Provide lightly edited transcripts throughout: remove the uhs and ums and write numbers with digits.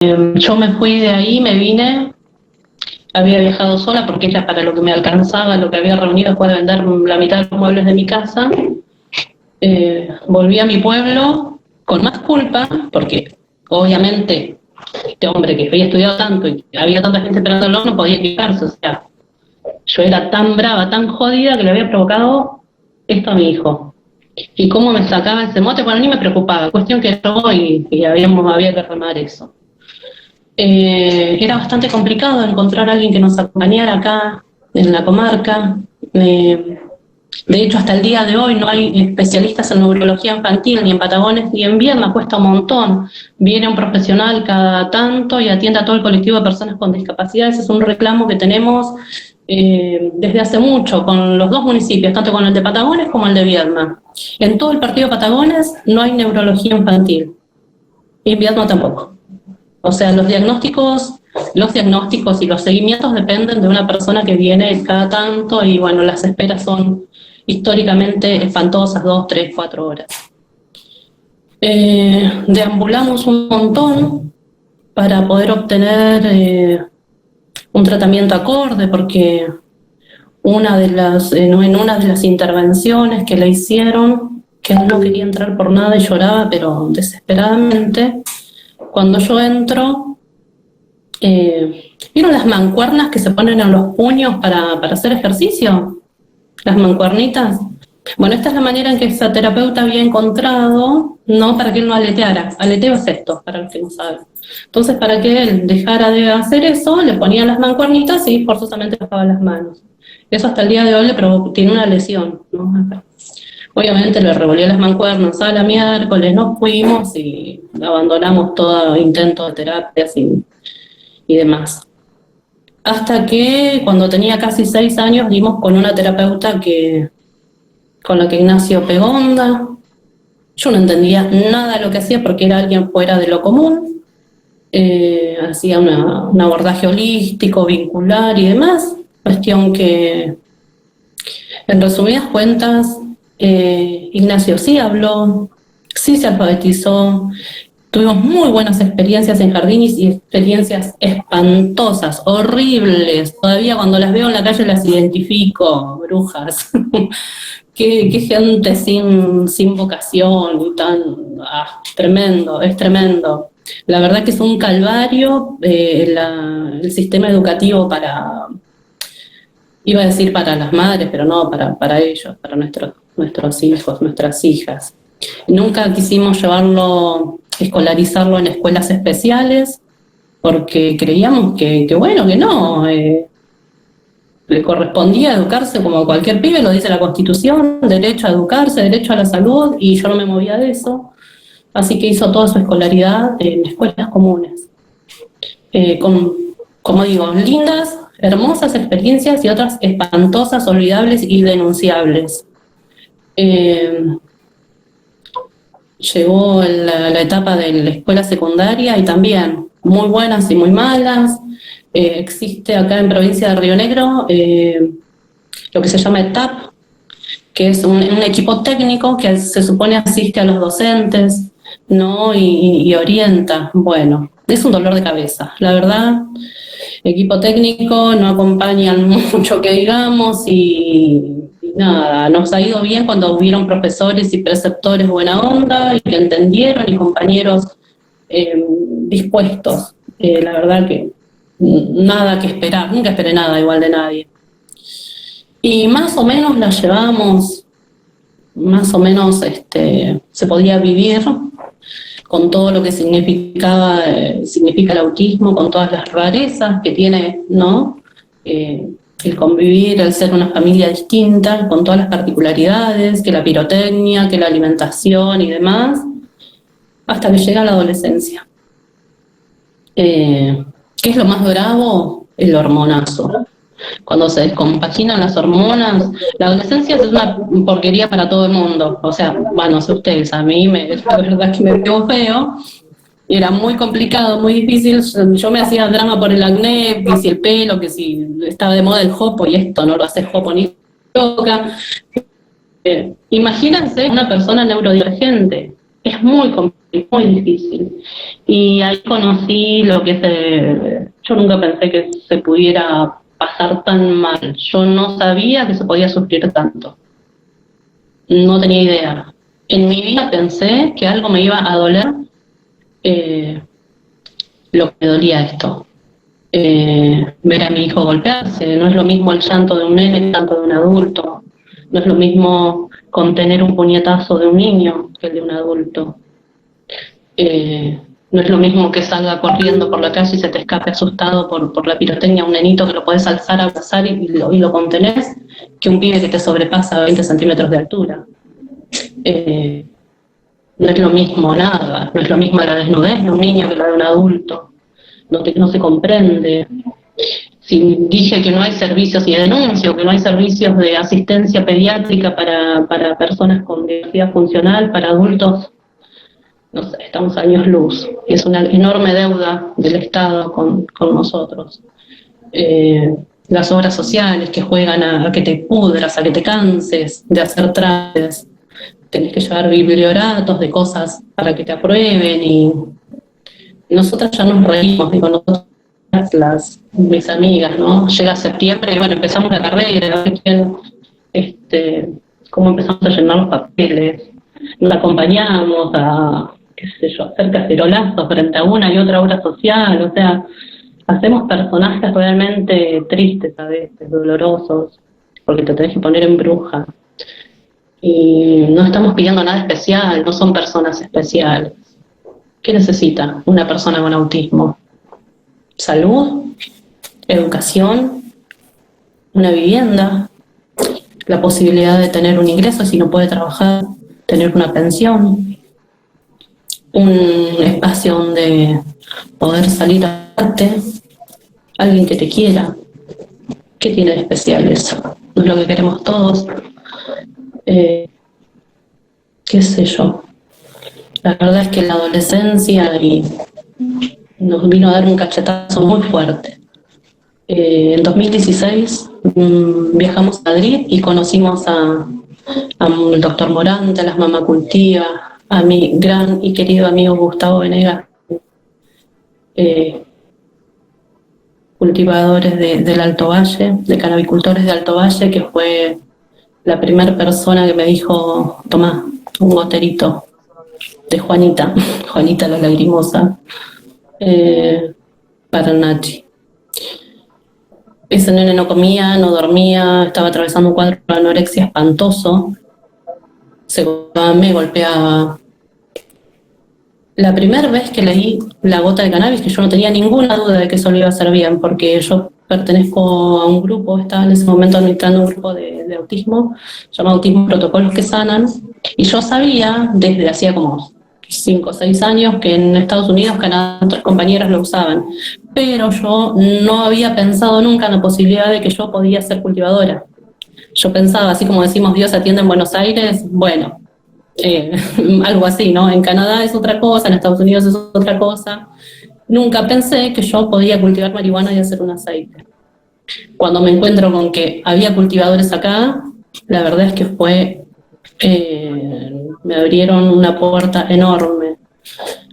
Yo me fui de ahí, me vine, había viajado sola porque era para lo que me alcanzaba, lo que había reunido después de vender la mitad de los muebles de mi casa. Volví a mi pueblo con más culpa porque obviamente este hombre que había estudiado tanto y había tanta gente esperándolo no podía equivocarse, o sea, yo era tan brava, tan jodida que le había provocado esto a mi hijo. Y cómo me sacaba ese mote, bueno, ni me preocupaba, cuestión que yo y había que remar eso. Era bastante complicado encontrar a alguien que nos acompañara acá en la comarca. De hecho, hasta el día de hoy no hay especialistas en neurología infantil, ni en Patagones ni en Viedma, cuesta un montón. Viene un profesional cada tanto y atiende a todo el colectivo de personas con discapacidades. Es un reclamo que tenemos desde hace mucho con los dos municipios, tanto con el de Patagones como el de Viedma. En todo el partido de Patagones no hay neurología infantil, y en Viedma tampoco. O sea, los diagnósticos y los seguimientos dependen de una persona que viene cada tanto y bueno, las esperas son históricamente espantosas, 2, 3, 4 horas. Deambulamos un montón para poder obtener un tratamiento acorde, porque en una de las intervenciones que le hicieron, que él no quería entrar por nada y lloraba, pero desesperadamente, cuando yo entro, ¿vieron las mancuernas que se ponen en los puños para hacer ejercicio? Las mancuernitas. Bueno, esta es la manera en que esa terapeuta había encontrado, ¿no? Para que él no aleteara. Aleteo es esto, para el que no sabe. Entonces, para que él dejara de hacer eso, le ponían las mancuernitas y forzosamente bajaba las manos. Eso hasta el día de hoy tiene una lesión, ¿no? Acá. Obviamente le revolvió las mancuernas a la miércoles, nos fuimos y abandonamos todo intento de terapias y demás. Hasta que cuando tenía casi 6 años dimos con una terapeuta con la que Ignacio pegó onda. Yo no entendía nada de lo que hacía porque era alguien fuera de lo común. Hacía un abordaje holístico, vincular y demás. Cuestión que, en resumidas cuentas, Ignacio sí habló, sí se alfabetizó, tuvimos muy buenas experiencias en jardines y experiencias espantosas, horribles. Todavía cuando las veo en la calle las identifico, brujas. qué gente sin vocación y tan... tremendo, es tremendo. La verdad que es un calvario el sistema educativo iba a decir para las madres, pero no, para ellos, para nuestros hijos, nuestras hijas. Nunca quisimos escolarizarlo en escuelas especiales, porque creíamos que no, le correspondía educarse como cualquier pibe, lo dice la Constitución, derecho a educarse, derecho a la salud, y yo no me movía de eso, así que hizo toda su escolaridad en escuelas comunes, como digo, lindas, hermosas experiencias y otras espantosas, olvidables y denunciables. Llegó la etapa de la escuela secundaria y también muy buenas y muy malas. Existe acá en provincia de Río Negro lo que se llama ETAP, que es un equipo técnico que se supone asiste a los docentes, ¿no? y orienta. Bueno, es un dolor de cabeza, la verdad. Equipo técnico no acompañan mucho que digamos y nada, nos ha ido bien cuando hubieron profesores y preceptores buena onda y que entendieron y compañeros dispuestos. La verdad que nada que esperar, nunca esperé nada igual de nadie. Y más o menos la llevamos, más o menos se podía vivir con todo lo que significa el autismo, con todas las rarezas que tiene, ¿no? El convivir, el ser una familia distinta, con todas las particularidades, que la pirotecnia, que la alimentación y demás, hasta que llega la adolescencia. ¿Qué es lo más bravo? El hormonazo. Cuando se descompaginan las hormonas, la adolescencia es una porquería para todo el mundo. O sea, bueno, no sé ustedes, la verdad que me pegó feo. Era muy complicado, muy difícil. Yo me hacía drama por el acné, que si el pelo, que si estaba de moda el jopo, y esto no lo hace jopo ni loca. Imagínense una persona neurodivergente. es muy complicado, muy difícil. Y ahí conocí lo que es, yo nunca pensé que se pudiera pasar tan mal. Yo no sabía que se podía sufrir tanto. No tenía idea. En mi vida pensé que algo me iba a doler eh, lo que me dolía esto. Ver a mi hijo golpearse, no es lo mismo el llanto de un nene que el llanto de un adulto, no es lo mismo contener un puñetazo de un niño que el de un adulto. No es lo mismo que salga corriendo por la calle y se te escape asustado por la pirotecnia un nenito que lo puedes alzar, abrazar y lo contenés, que un pibe que te sobrepasa 20 centímetros de altura. No es lo mismo nada, no es lo mismo la desnudez de un niño que la de un adulto, no se comprende. Si dije que no hay servicios y denuncio, que no hay servicios de asistencia pediátrica para personas con diversidad funcional, para adultos, no sé, estamos a años luz, y es una enorme deuda del Estado con nosotros. Las obras sociales que juegan a que te pudras, a que te canses de hacer trámites, tenés que llevar biblioratos de cosas para que te aprueben, y nosotras ya nos reímos, digo, nosotras, mis amigas, ¿no? Llega septiembre y bueno, empezamos la carrera, cómo empezamos a llenar los papeles, nos acompañamos a, qué sé yo, hacer cacerolazos frente a una y otra obra social, o sea, hacemos personajes realmente tristes a veces, dolorosos, porque te tenés que poner en bruja. Y no estamos pidiendo nada especial, no son personas especiales. ¿Qué necesita una persona con autismo? Salud, educación, una vivienda, la posibilidad de tener un ingreso si no puede trabajar, tener una pensión, un espacio donde poder salir a arte, alguien que te quiera. ¿Qué tiene de especial eso? No es lo que queremos todos. Qué sé yo. La verdad es que la adolescencia nos vino a dar un cachetazo muy fuerte. En 2016 viajamos a Madrid y conocimos al doctor Morante, a las Mama Cultiva, a mi gran y querido amigo Gustavo Venegas, cultivadores del Alto Valle, de canabicultores de Alto Valle, que fue la primera persona que me dijo: tomá, un goterito de Juanita, Juanita la lagrimosa, para Nachi. Ese nene no comía, no dormía, estaba atravesando un cuadro de anorexia espantoso, me golpeaba. La primera vez que leí La gota de cannabis, que yo no tenía ninguna duda de que eso lo iba a hacer bien, porque yo pertenezco a un grupo, estaba en ese momento administrando un grupo de autismo, llamado Autismo Protocolos que Sanan, y yo sabía desde hacía como 5 o 6 años que en Estados Unidos, Canadá, otras compañeras lo usaban, pero yo no había pensado nunca en la posibilidad de que yo podía ser cultivadora. Yo pensaba, así como decimos Dios atiende en Buenos Aires, bueno, algo así, ¿no? En Canadá es otra cosa, en Estados Unidos es otra cosa. Nunca pensé que yo podía cultivar marihuana y hacer un aceite. Cuando me encuentro con que había cultivadores acá, la verdad es que me abrieron una puerta enorme.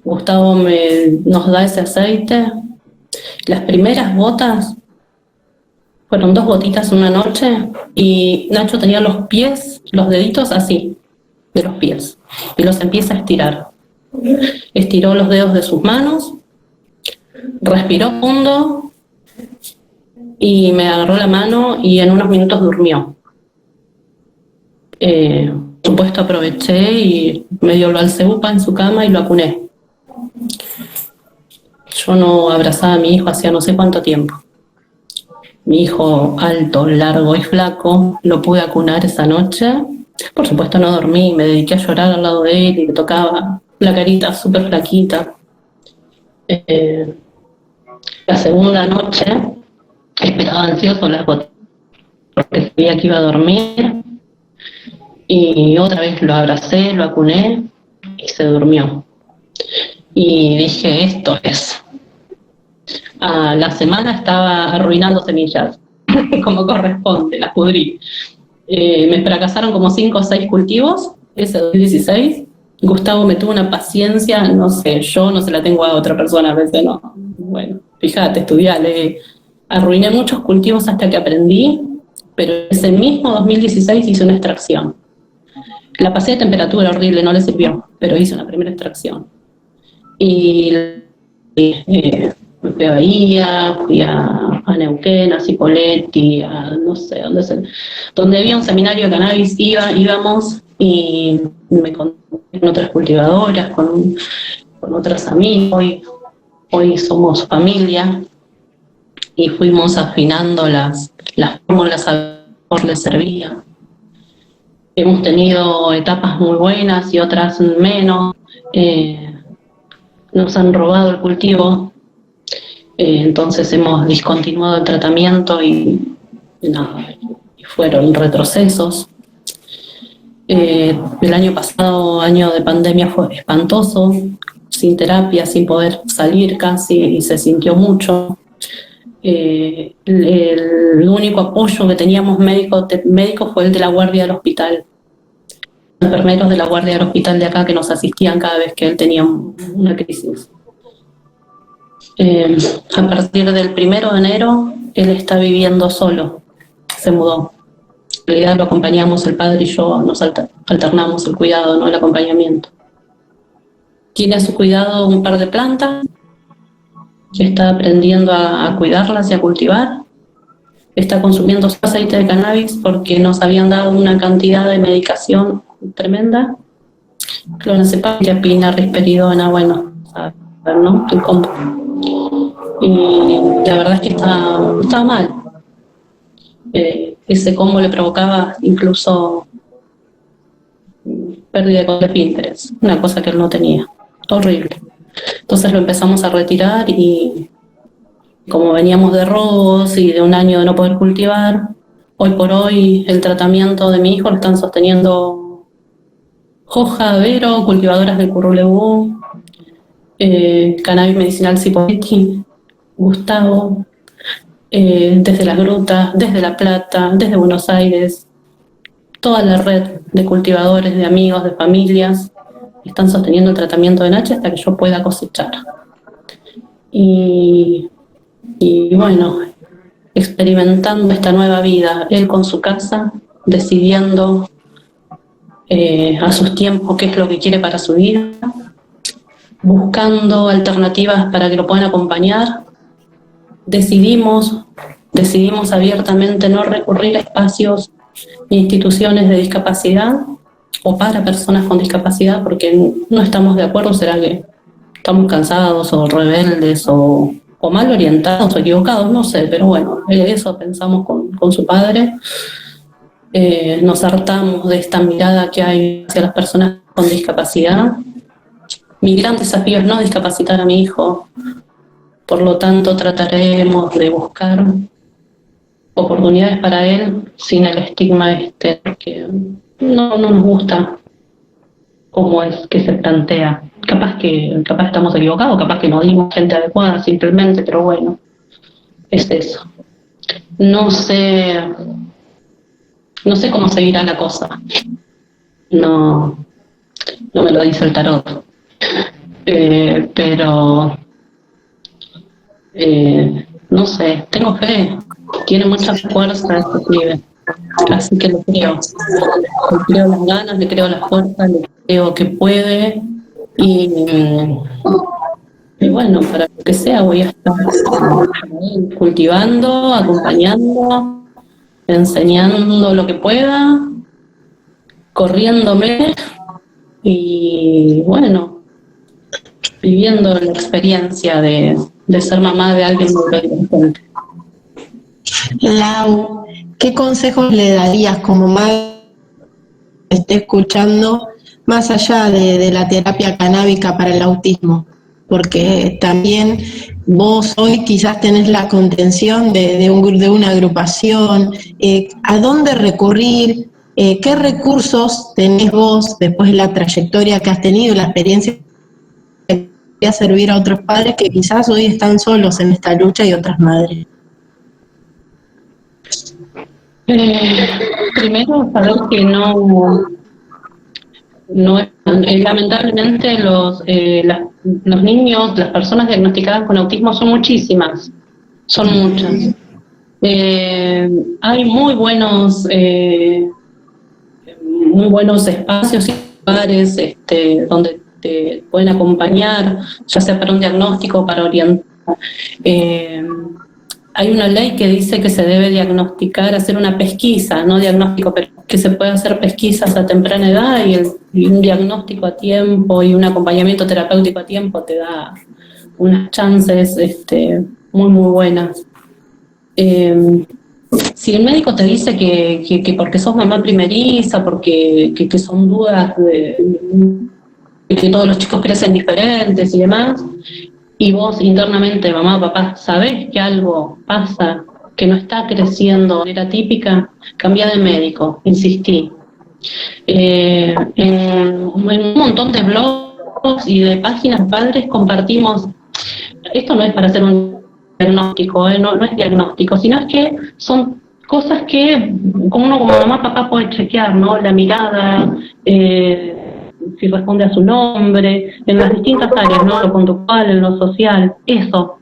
Gustavo nos da ese aceite. Las primeras gotas fueron 2 gotitas una noche, y Nacho tenía los pies, los deditos así, de los pies, y los empieza a estirar. Estiró los dedos de sus manos, respiró hondo y me agarró la mano, y en unos minutos durmió. Por supuesto aproveché y medio lo alcé en su cama y lo acuné. Yo no abrazaba a mi hijo hacía no sé cuánto tiempo. Mi hijo alto, largo y flaco, lo pude acunar esa noche. Por supuesto no dormí, me dediqué a llorar al lado de él y le tocaba la carita súper flaquita. La segunda noche esperaba ansioso las gotas, porque sabía que iba a dormir, y otra vez lo abracé, lo acuné y se durmió. Y dije, esto es. A la semana estaba arruinando semillas, como corresponde, las pudrí. Me fracasaron como 5 o 6 cultivos, ese 2016, Gustavo me tuvo una paciencia, no sé, yo no se la tengo a otra persona a veces, no. Bueno, fíjate, estudiale. Arruiné muchos cultivos hasta que aprendí, pero ese mismo 2016 hice una extracción. La pasé de temperatura horrible, no le sirvió, pero hice una primera extracción. Y me fui a Bahía, fui a Neuquén, a Cipolletti, a no sé, donde había un seminario de cannabis, íbamos y me conté con otras cultivadoras, con otras amigas. Hoy somos familia y fuimos afinando las fórmulas a ver qué les servía. Hemos tenido etapas muy buenas y otras menos. Nos han robado el cultivo, entonces hemos discontinuado el tratamiento y nada, y fueron retrocesos. El año pasado, año de pandemia, fue espantoso, sin terapia, sin poder salir casi, y se sintió mucho. El único apoyo que teníamos médico fue el de la guardia del hospital. Enfermeros de la guardia del hospital de acá que nos asistían cada vez que él tenía una crisis. A partir del 1 de enero, él está viviendo solo, se mudó. En realidad lo acompañamos el padre y yo, nos alternamos el cuidado, no el acompañamiento. Tiene a su cuidado un par de plantas, está aprendiendo a cuidarlas y a cultivar. Está consumiendo su aceite de cannabis porque nos habían dado una cantidad de medicación tremenda. Clonazepam, diapina, risperidona, bueno, ¿no? El combo. Y la verdad es que estaba mal. Ese combo le provocaba incluso pérdida de control de Pinterest, una cosa que él no tenía, horrible. Entonces lo empezamos a retirar y como veníamos de robos y de un año de no poder cultivar, hoy por hoy el tratamiento de mi hijo lo están sosteniendo Joja, Vero, cultivadoras de Currulebú, cannabis medicinal Cipolletti, Gustavo, desde las grutas, desde La Plata, desde Buenos Aires, toda la red de cultivadores, de amigos, de familias, están sosteniendo el tratamiento de Nachi hasta que yo pueda cosechar. Y bueno, experimentando esta nueva vida, él con su casa, decidiendo a sus tiempos qué es lo que quiere para su vida, buscando alternativas para que lo puedan acompañar. Decidimos abiertamente no recurrir a espacios e instituciones de discapacidad o para personas con discapacidad porque no estamos de acuerdo, será que estamos cansados o rebeldes o mal orientados o equivocados, no sé, pero bueno, eso pensamos con su padre. Nos hartamos de esta mirada que hay hacia las personas con discapacidad. Mi gran desafío es no discapacitar a mi hijo, por lo tanto trataremos de buscar oportunidades para él sin el estigma que no nos gusta cómo es que se plantea. Capaz estamos equivocados, capaz que no dimos gente adecuada simplemente, pero bueno, es eso. No sé cómo seguirá la cosa. No me lo dice el tarot. Pero no sé, tengo fe. Tiene mucha fuerza este pibe. Así que le creo. Le creo las ganas, le creo la fuerza, le creo que puede. Y bueno, para lo que sea voy a estar cultivando, acompañando, enseñando lo que pueda, corriéndome y bueno, viviendo la experiencia de ser mamá de alguien muy inteligente. Lau, ¿qué consejos le darías como madre que esté escuchando más allá de la terapia canábica para el autismo? Porque también vos hoy quizás tenés la contención de una agrupación. ¿A dónde recurrir? ¿Qué recursos tenés vos después de la trayectoria que has tenido, la experiencia que podría servir a otros padres que quizás hoy están solos en esta lucha y otras madres? Primero, saber que no es lamentablemente los niños, las personas diagnosticadas con autismo son muchísimas, son muchas. Hay muy buenos espacios y lugares donde te pueden acompañar, ya sea para un diagnóstico o para orientar. Hay una ley que dice que se debe diagnosticar, hacer una pesquisa, no diagnóstico, pero que se puede hacer pesquisas a temprana edad y un diagnóstico a tiempo y un acompañamiento terapéutico a tiempo te da unas chances muy, muy buenas. Si el médico te dice que porque sos mamá primeriza, porque que son dudas de que todos los chicos crecen diferentes y demás, y vos internamente, mamá, papá, sabés que algo pasa, que no está creciendo de manera típica, cambia de médico, insistí. En un montón de blogs y de páginas padres compartimos, esto no es para hacer un diagnóstico, no es diagnóstico, sino es que son cosas que como uno como mamá, papá puede chequear, ¿no? La mirada, si responde a su nombre, en las distintas áreas, ¿no? Lo conductual, en lo social, eso.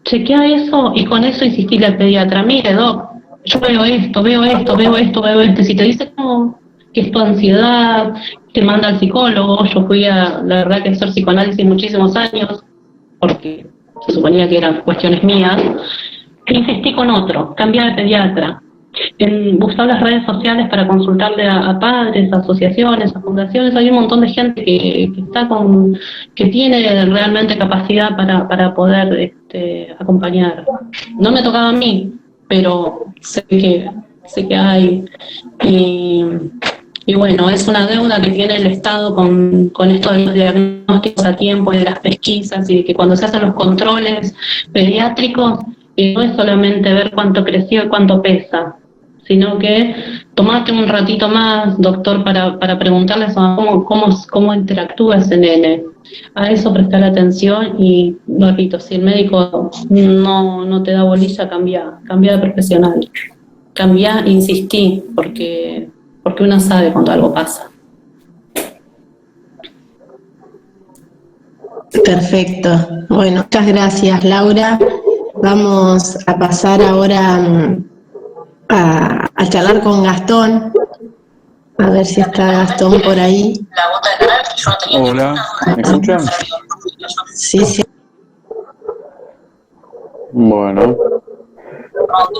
Chequea eso y con eso insistirle al pediatra, mire, doc, yo veo esto, veo esto, veo esto, veo esto. Si te dice no, que es tu ansiedad, te manda al psicólogo. Yo fui la verdad que a hacer psicoanálisis muchísimos años, porque se suponía que eran cuestiones mías. Insistí con otro, cambiar de pediatra. Buscar las redes sociales para consultarle a padres, a asociaciones, a fundaciones. Hay un montón de gente que está que tiene realmente capacidad para poder acompañar. No me ha tocado a mí, pero sé que hay. Y bueno, es una deuda que tiene el Estado con esto de los diagnósticos a tiempo y de las pesquisas, y de que cuando se hacen los controles pediátricos, no es solamente ver cuánto creció y cuánto pesa, sino que tomate un ratito más, doctor, para preguntarle cómo interactúa ese nene. A eso prestar atención y, repito, si el médico no te da bolilla, cambia de profesional. Cambia, insistí, porque uno sabe cuando algo pasa. Perfecto. Bueno, muchas gracias, Laura. Vamos a pasar ahora a charlar con Gastón. A ver si está Gastón por ahí. Hola, ¿me escuchan? Sí, sí. Bueno.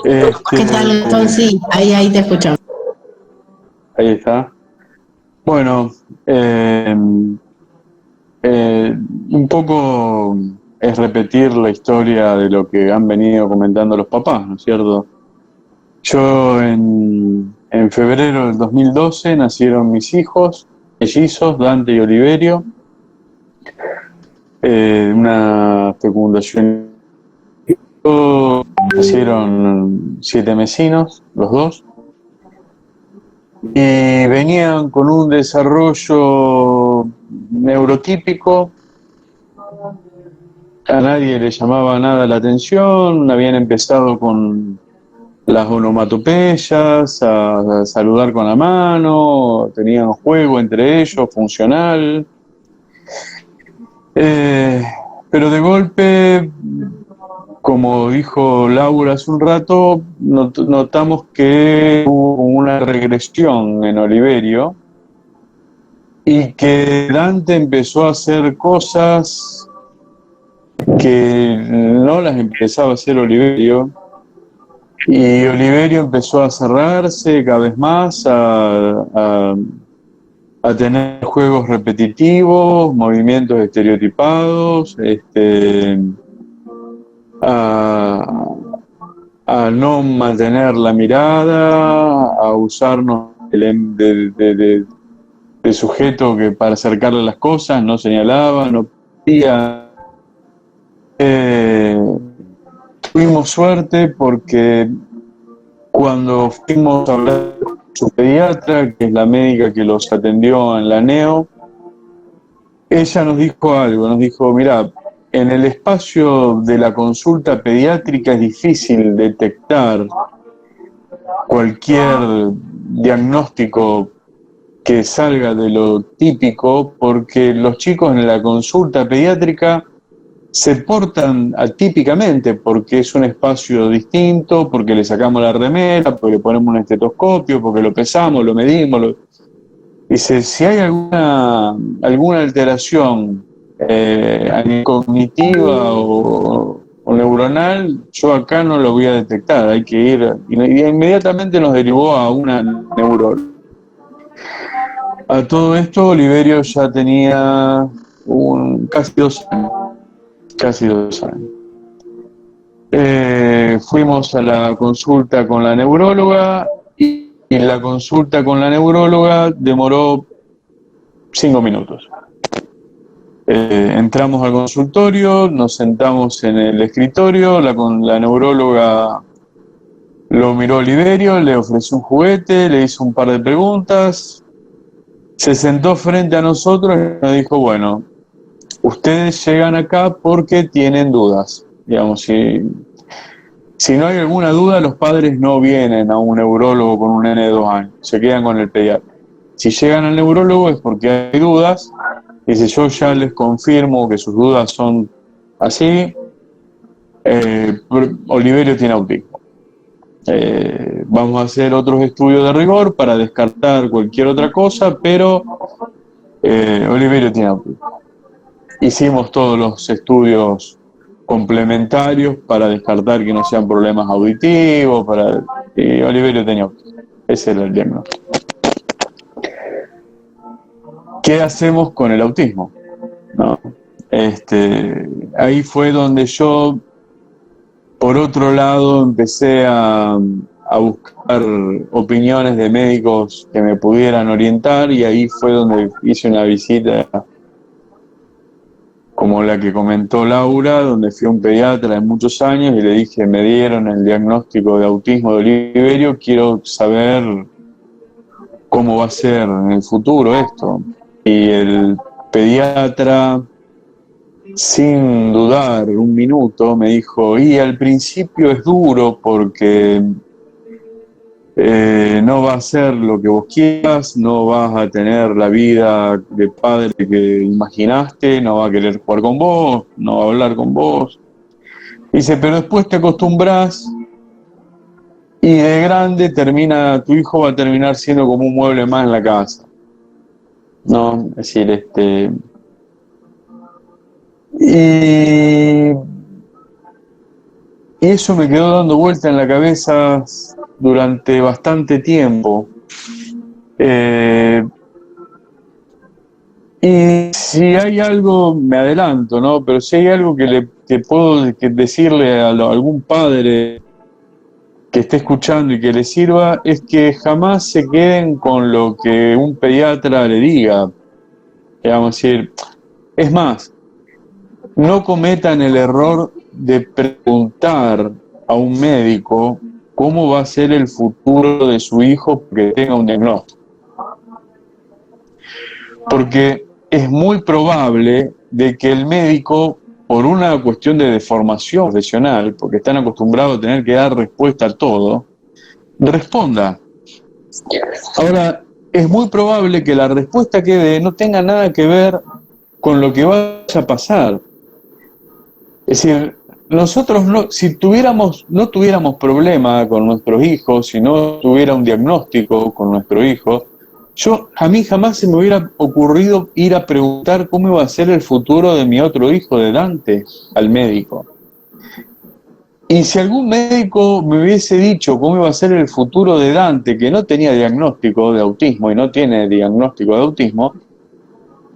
¿Qué tal, Gastón? Sí, ahí te escuchamos. Ahí está. Bueno, un poco es repetir la historia de lo que han venido comentando los papás, ¿no es cierto? Yo en febrero del 2012 nacieron mis hijos, mellizos, Dante y Oliverio, una fecundación. Nacieron 7 mesinos, los dos, y venían con un desarrollo neurotípico. A nadie le llamaba nada la atención, habían empezado con las onomatopeyas, a saludar con la mano, tenían juego entre ellos, funcional. Pero de golpe, como dijo Laura hace un rato, notamos que hubo una regresión en Oliverio y que Dante empezó a hacer cosas que no las empezaba a hacer Oliverio, y Oliverio empezó a cerrarse cada vez más, a tener juegos repetitivos, movimientos estereotipados, a no mantener la mirada, a usarnos de sujeto que para acercarle las cosas no señalaba, no podía. Tuvimos suerte porque cuando fuimos a hablar con su pediatra, que es la médica que los atendió en la NEO, ella nos dijo algo, nos dijo, mirá, en el espacio de la consulta pediátrica es difícil detectar cualquier diagnóstico que salga de lo típico, porque los chicos en la consulta pediátrica se portan atípicamente, porque es un espacio distinto, porque le sacamos la remera, porque le ponemos un estetoscopio, porque lo pesamos, lo medimos. Dice, si hay alguna alteración cognitiva o neuronal, yo acá no lo voy a detectar, hay que ir. Y inmediatamente nos derivó a una neuróloga. A todo esto, Oliverio ya tenía casi 2 años. Casi 2 años. Fuimos a la consulta con la neuróloga y la consulta con la neuróloga demoró 5 minutos. Entramos al consultorio, nos sentamos en el escritorio, la neuróloga lo miró a Oliverio, le ofreció un juguete, le hizo un par de preguntas, se sentó frente a nosotros y nos dijo, bueno, ustedes llegan acá porque tienen dudas. Digamos, si no hay alguna duda, los padres no vienen a un neurólogo con un nene de 2 años, se quedan con el pediatra. Si llegan al neurólogo es porque hay dudas, y si yo ya les confirmo que sus dudas son así, Oliverio tiene autismo. Vamos a hacer otros estudios de rigor para descartar cualquier otra cosa, pero Oliverio tiene autismo. Hicimos todos los estudios complementarios para descartar que no sean problemas auditivos, y Oliverio tenía autismo. Ese era el diagnóstico. ¿Qué hacemos con el autismo? ¿No? Ahí fue donde yo, por otro lado, empecé a buscar opiniones de médicos que me pudieran orientar, y ahí fue donde hice una visita como la que comentó Laura, donde fui a un pediatra de muchos años y le dije, me dieron el diagnóstico de autismo de Oliverio, quiero saber cómo va a ser en el futuro esto. Y el pediatra, sin dudar un minuto, me dijo, y al principio es duro porque no va a ser lo que vos quieras, no vas a tener la vida de padre que imaginaste, no va a querer jugar con vos, no va a hablar con vos. Dice, pero después te acostumbras y de grande tu hijo va a terminar siendo como un mueble más en la casa. ¿No? Es decir, y eso me quedó dando vuelta en la cabeza durante bastante tiempo. Y si hay algo, me adelanto, ¿no? Pero si hay algo que puedo decirle a algún padre que esté escuchando y que le sirva, es que jamás se queden con lo que un pediatra le diga. Vamos a decir, es más, no cometan el error de preguntar a un médico cómo va a ser el futuro de su hijo porque tenga un diagnóstico. Porque es muy probable de que el médico, por una cuestión de deformación profesional, porque están acostumbrados a tener que dar respuesta a todo, responda. Ahora, es muy probable que la respuesta que dé no tenga nada que ver con lo que vaya a pasar. Es decir, nosotros si no tuviéramos problema con nuestros hijos, si no tuviera un diagnóstico con nuestro hijo, a mí jamás se me hubiera ocurrido ir a preguntar cómo iba a ser el futuro de mi otro hijo, de Dante, al médico. Y si algún médico me hubiese dicho cómo iba a ser el futuro de Dante, que no tenía diagnóstico de autismo y no tiene diagnóstico de autismo,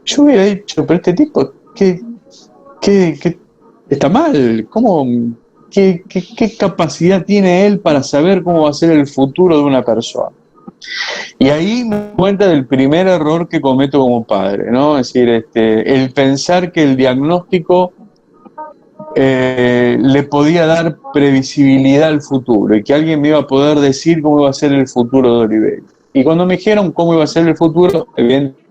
yo hubiera dicho, pero este tipo, ¿qué está mal? ¿Qué capacidad tiene él para saber cómo va a ser el futuro de una persona? Y ahí me doy cuenta del primer error que cometo como padre, ¿no? Es decir, el pensar que el diagnóstico le podía dar previsibilidad al futuro y que alguien me iba a poder decir cómo iba a ser el futuro de Oliverio. Y cuando me dijeron cómo iba a ser el futuro, evidentemente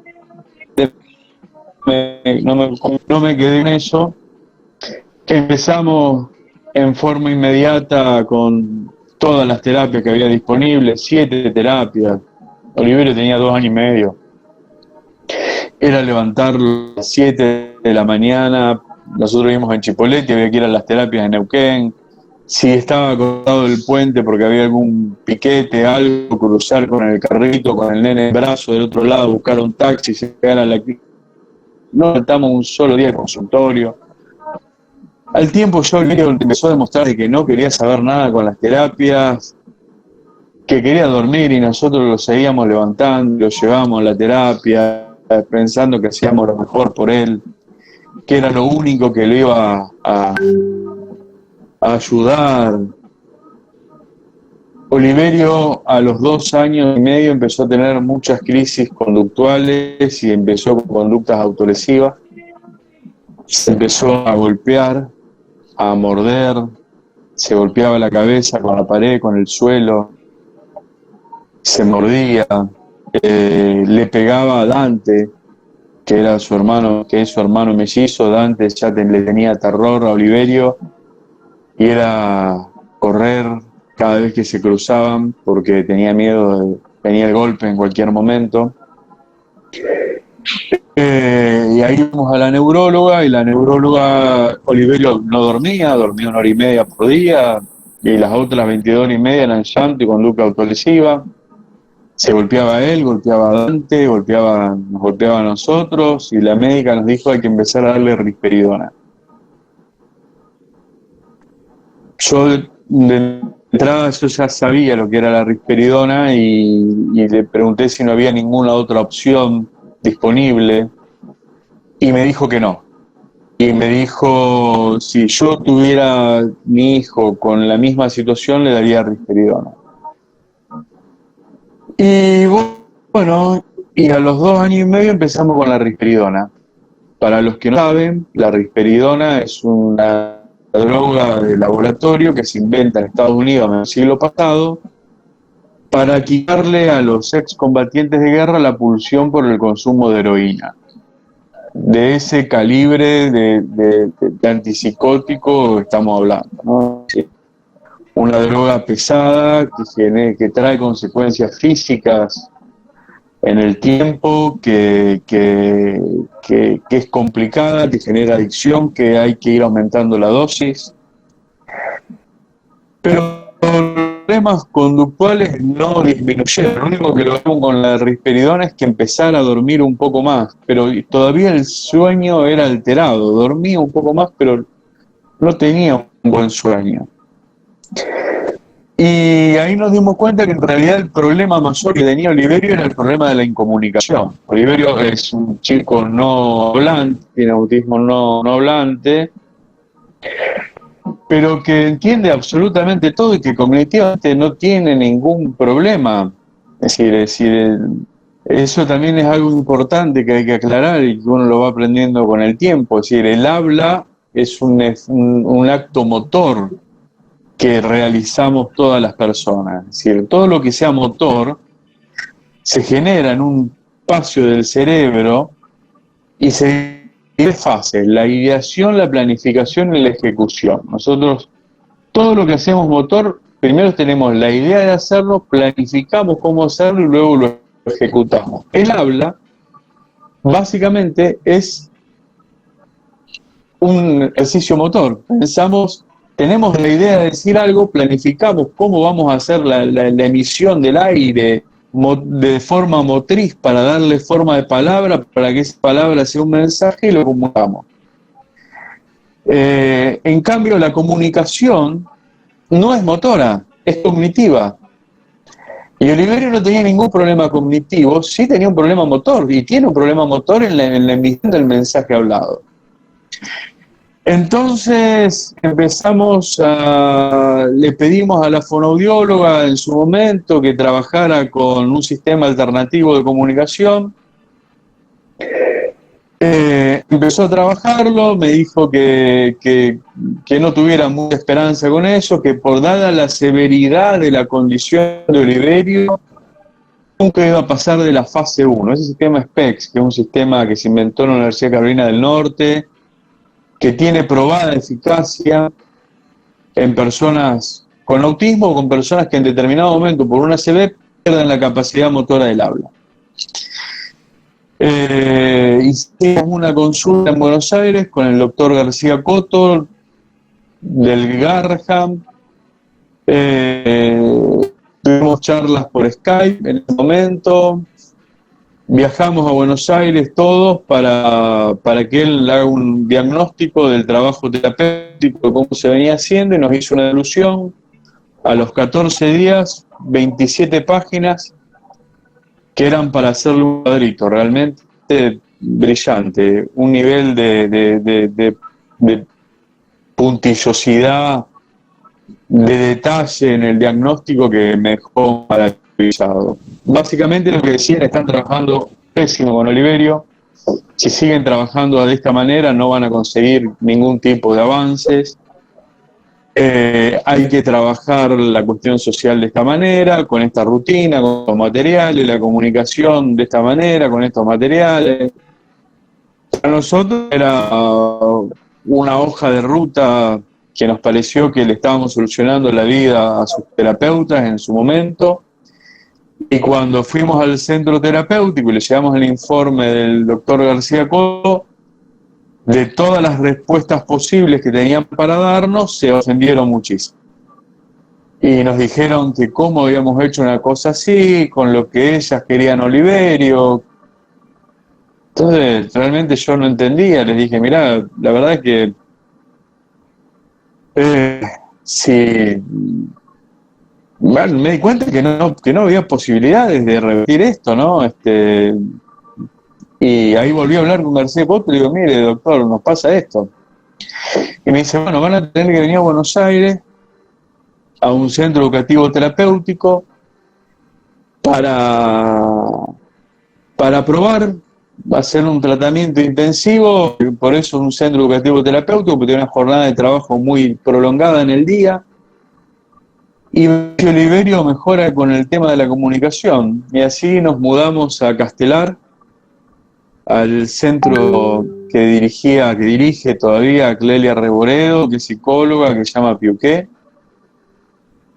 no me quedé en eso. Empezamos en forma inmediata con todas las terapias que había disponibles, 7 terapias. Oliverio tenía 2 años y medio. era levantarlo a las 7 de la mañana. Nosotros vivimos en Chipolete, había que ir a las terapias en Neuquén. Si estaba cortado el puente porque había algún piquete, algo, cruzar con el carrito, con el nene en brazo del otro lado, buscar un taxi, llegar a la clínica. No faltamos un solo día de consultorio. Al tiempo yo empezó a demostrar de que no quería saber nada con las terapias, que quería dormir, y nosotros lo seguíamos levantando, lo llevábamos a la terapia, pensando que hacíamos lo mejor por él, que era lo único que le iba a ayudar. Oliverio a los 2 años y medio empezó a tener muchas crisis conductuales y empezó con conductas autolesivas. Se empezó a golpear, a morder, se golpeaba la cabeza con la pared, con el suelo, se mordía, le pegaba a Dante, que era su hermano, que es su hermano mellizo. Dante ya le tenía terror a Oliverio y era correr cada vez que se cruzaban porque tenía miedo, tenía el golpe en cualquier momento. Y ahí fuimos a la neuróloga, y la neuróloga, Oliverio no dormía 1 hora y media por día, y las otras 22 horas y media eran llanto y conducta autolesiva. Se golpeaba a él, golpeaba a Dante, nos golpeaba a nosotros, y la médica nos dijo hay que empezar a darle risperidona. Yo de entrada yo ya sabía lo que era la risperidona y le pregunté si no había ninguna otra opción disponible, y me dijo que no. Y me dijo, si yo tuviera mi hijo con la misma situación, le daría risperidona. Y bueno, y a los 2 años y medio empezamos con la risperidona. Para los que no saben, la risperidona es una droga de laboratorio que se inventa en Estados Unidos en el siglo pasado para quitarle a los excombatientes de guerra la pulsión por el consumo de heroína. De ese calibre de antipsicótico estamos hablando, ¿no? Una droga pesada que trae consecuencias físicas en el tiempo, que es complicada, que genera adicción, que hay que ir aumentando la dosis. Pero los problemas conductuales no disminuyeron. Lo único que logramos con la risperidona es que empezara a dormir un poco más, pero todavía el sueño era alterado. Dormía un poco más, pero no tenía un buen sueño. Y ahí nos dimos cuenta que en realidad el problema mayor que tenía Oliverio era el problema de la incomunicación. Oliverio es un chico no hablante, tiene autismo no hablante, pero que entiende absolutamente todo y que cognitivamente no tiene ningún problema. Es decir, eso también es algo importante que hay que aclarar y que uno lo va aprendiendo con el tiempo. Es decir, el habla es un acto motor que realizamos todas las personas. Es decir, todo lo que sea motor se genera en un espacio del cerebro y se divide en 3 fases: la ideación, la planificación y la ejecución. Nosotros, todo lo que hacemos motor, primero tenemos la idea de hacerlo, planificamos cómo hacerlo y luego lo ejecutamos. El habla, básicamente, es un ejercicio motor. Tenemos la idea de decir algo, planificamos cómo vamos a hacer la emisión del aire de forma motriz para darle forma de palabra, para que esa palabra sea un mensaje y lo comunicamos. En cambio, la comunicación no es motora, es cognitiva. Y Oliverio no tenía ningún problema cognitivo, sí tenía un problema motor, y tiene un problema motor en la emisión del mensaje hablado. Entonces le pedimos a la fonoaudióloga en su momento que trabajara con un sistema alternativo de comunicación. Empezó a trabajarlo, me dijo que no tuviera mucha esperanza con eso, que por dada la severidad de la condición de Oliverio, nunca iba a pasar de la fase 1. Ese sistema SPECS, que es un sistema que se inventó en la Universidad de Carolina del Norte, que tiene probada eficacia en personas con autismo o con personas que en determinado momento por una ACV pierden la capacidad motora del habla. Hicimos una consulta en Buenos Aires con el doctor García Coto del Garham. Tuvimos charlas por Skype en ese momento. Viajamos a Buenos Aires todos para que él haga un diagnóstico del trabajo terapéutico, de cómo se venía haciendo, y nos hizo una devolución. A los 14 días, 27 páginas que eran para hacerle un cuadrito, realmente brillante, un nivel de puntillosidad, de detalle en el diagnóstico que me dejó maravillado. Básicamente lo que decían, están trabajando pésimo con Oliverio. Si siguen trabajando de esta manera no van a conseguir ningún tipo de avances. Hay que trabajar la cuestión social de esta manera, con esta rutina, con los materiales, la comunicación de esta manera, con estos materiales. Para nosotros era una hoja de ruta que nos pareció que le estábamos solucionando la vida a sus terapeutas en su momento. Y cuando fuimos al centro terapéutico y le llevamos el informe del doctor García Coto, de todas las respuestas posibles que tenían para darnos, se ofendieron muchísimo. Y nos dijeron que cómo habíamos hecho una cosa así, con lo que ellas querían Oliverio. Entonces, realmente yo no entendía. Les dije, mirá, la verdad es que si bueno, me di cuenta que no había posibilidades de revertir esto, ¿no? Y ahí volví a hablar con García Coto y le digo, mire, doctor, nos pasa esto. Y me dice, bueno, van a tener que venir a Buenos Aires a un centro educativo terapéutico para probar, hacer un tratamiento intensivo. Por eso es un centro educativo terapéutico, porque tiene una jornada de trabajo muy prolongada en el día. Y Oliverio mejora con el tema de la comunicación. Y así nos mudamos a Castelar, al centro que dirige todavía Clelia Reboredo, que es psicóloga, que se llama Piuqué.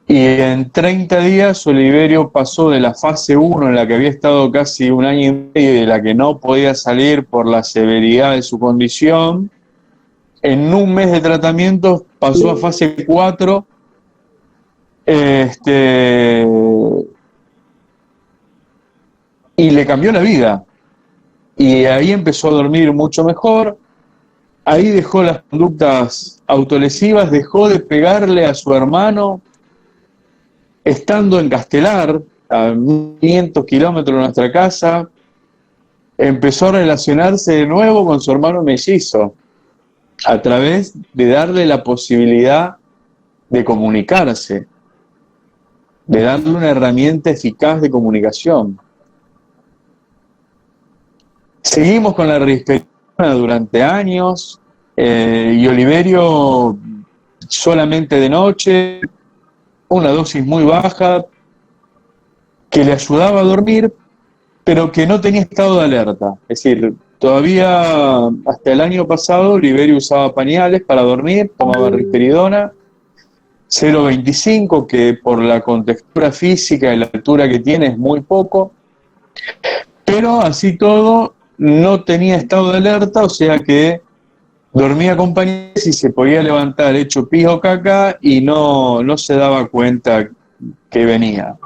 Y en 30 días Oliverio pasó de la fase 1, en la que había estado casi un año y medio, y de la que no podía salir por la severidad de su condición. En un mes de tratamiento pasó a fase 4. Y le cambió la vida. Y ahí empezó a dormir mucho mejor. Ahí dejó las conductas autolesivas, dejó de pegarle a su hermano, estando en Castelar, a 500 kilómetros de nuestra casa. Empezó a relacionarse de nuevo con su hermano mellizo, a través de darle la posibilidad de comunicarse, de darle una herramienta eficaz de comunicación. Seguimos con la risperidona durante años, y Oliverio solamente de noche, una dosis muy baja, que le ayudaba a dormir, pero que no tenía estado de alerta. Es decir, todavía hasta el año pasado Oliverio usaba pañales para dormir, tomaba risperidona 0,25, que por la contextura física y la altura que tiene es muy poco, pero así todo no tenía estado de alerta, o sea que dormía con pañales y se podía levantar hecho pis o caca y no se daba cuenta que venía.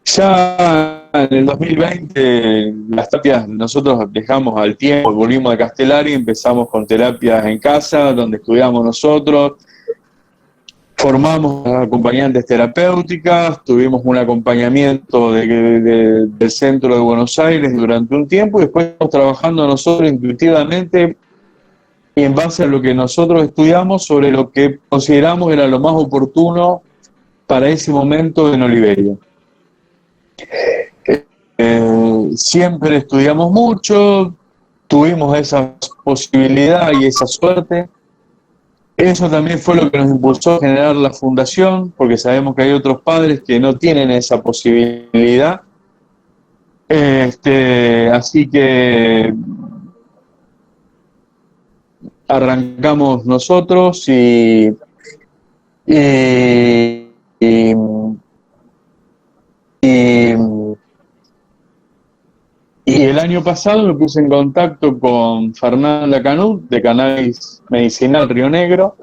Ya en el 2020 las terapias nosotros dejamos al tiempo, volvimos a Castelar y empezamos con terapias en casa, donde estudiamos nosotros. Formamos acompañantes terapéuticas, tuvimos un acompañamiento del centro de Buenos Aires durante un tiempo, y después estamos trabajando nosotros intuitivamente y en base a lo que nosotros estudiamos sobre lo que consideramos era lo más oportuno para ese momento en Oliverio. Siempre estudiamos mucho, tuvimos esa posibilidad y esa suerte. Eso también fue lo que nos impulsó a generar la fundación, porque sabemos que hay otros padres que no tienen esa posibilidad. Así que arrancamos nosotros y el año pasado me puse en contacto con Fernanda Canut, de Cannabis Medicinal Río Negro.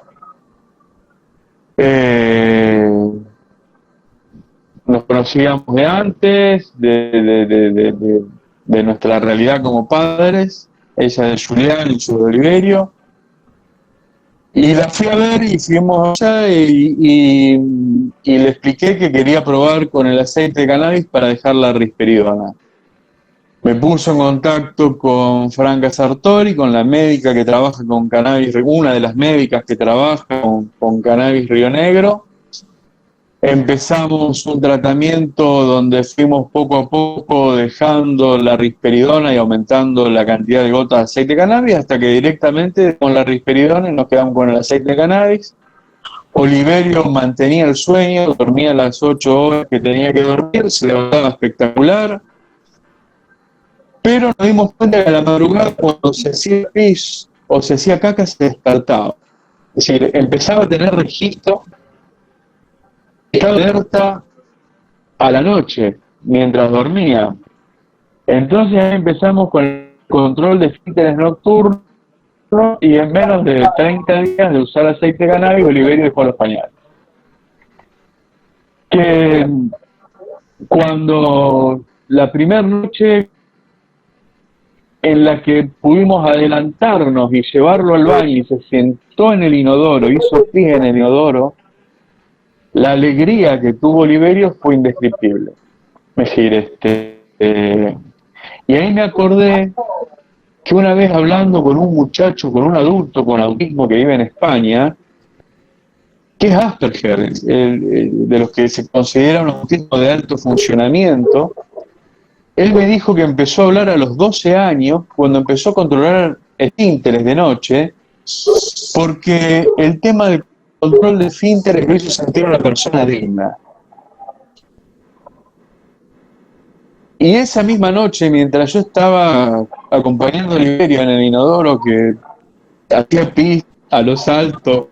Nos conocíamos de antes, de nuestra realidad como padres, ella de Julián y yo de Oliverio. Y la fui a ver y fuimos allá y le expliqué que quería probar con el aceite de cannabis para dejar la risperidona. Me puso en contacto con Franca Sartori, con la médica que trabaja con cannabis, una de las médicas que trabaja con cannabis Río Negro. Empezamos un tratamiento donde fuimos poco a poco dejando la risperidona y aumentando la cantidad de gotas de aceite de cannabis hasta que directamente con la risperidona nos quedamos con el aceite de cannabis. Oliverio mantenía el sueño, dormía las 8 horas que tenía que dormir, se levantaba espectacular. Pero nos dimos cuenta que a la madrugada, cuando se hacía pis o se hacía caca, se despertaba. Es decir, empezaba a tener registro, estaba alerta a la noche, mientras dormía. Entonces ahí empezamos con el control de esfínteres nocturnos y en menos de 30 días de usar aceite de cannabis, Oliverio dejó los pañales. Que cuando la primera noche en la que pudimos adelantarnos y llevarlo al baño y se sentó en el inodoro, hizo pis en el inodoro, la alegría que tuvo Oliverio fue indescriptible. Es decir, y ahí me acordé que una vez hablando con un muchacho, con un adulto con autismo que vive en España, que es Asperger, de los que se considera un autismo de alto funcionamiento, él me dijo que empezó a hablar a los 12 años, cuando empezó a controlar esfínteres de noche, porque el tema del control de esfínteres lo hizo sentir una persona digna. Y esa misma noche, mientras yo estaba acompañando a Oliverio en el inodoro, que hacía pis a lo alto,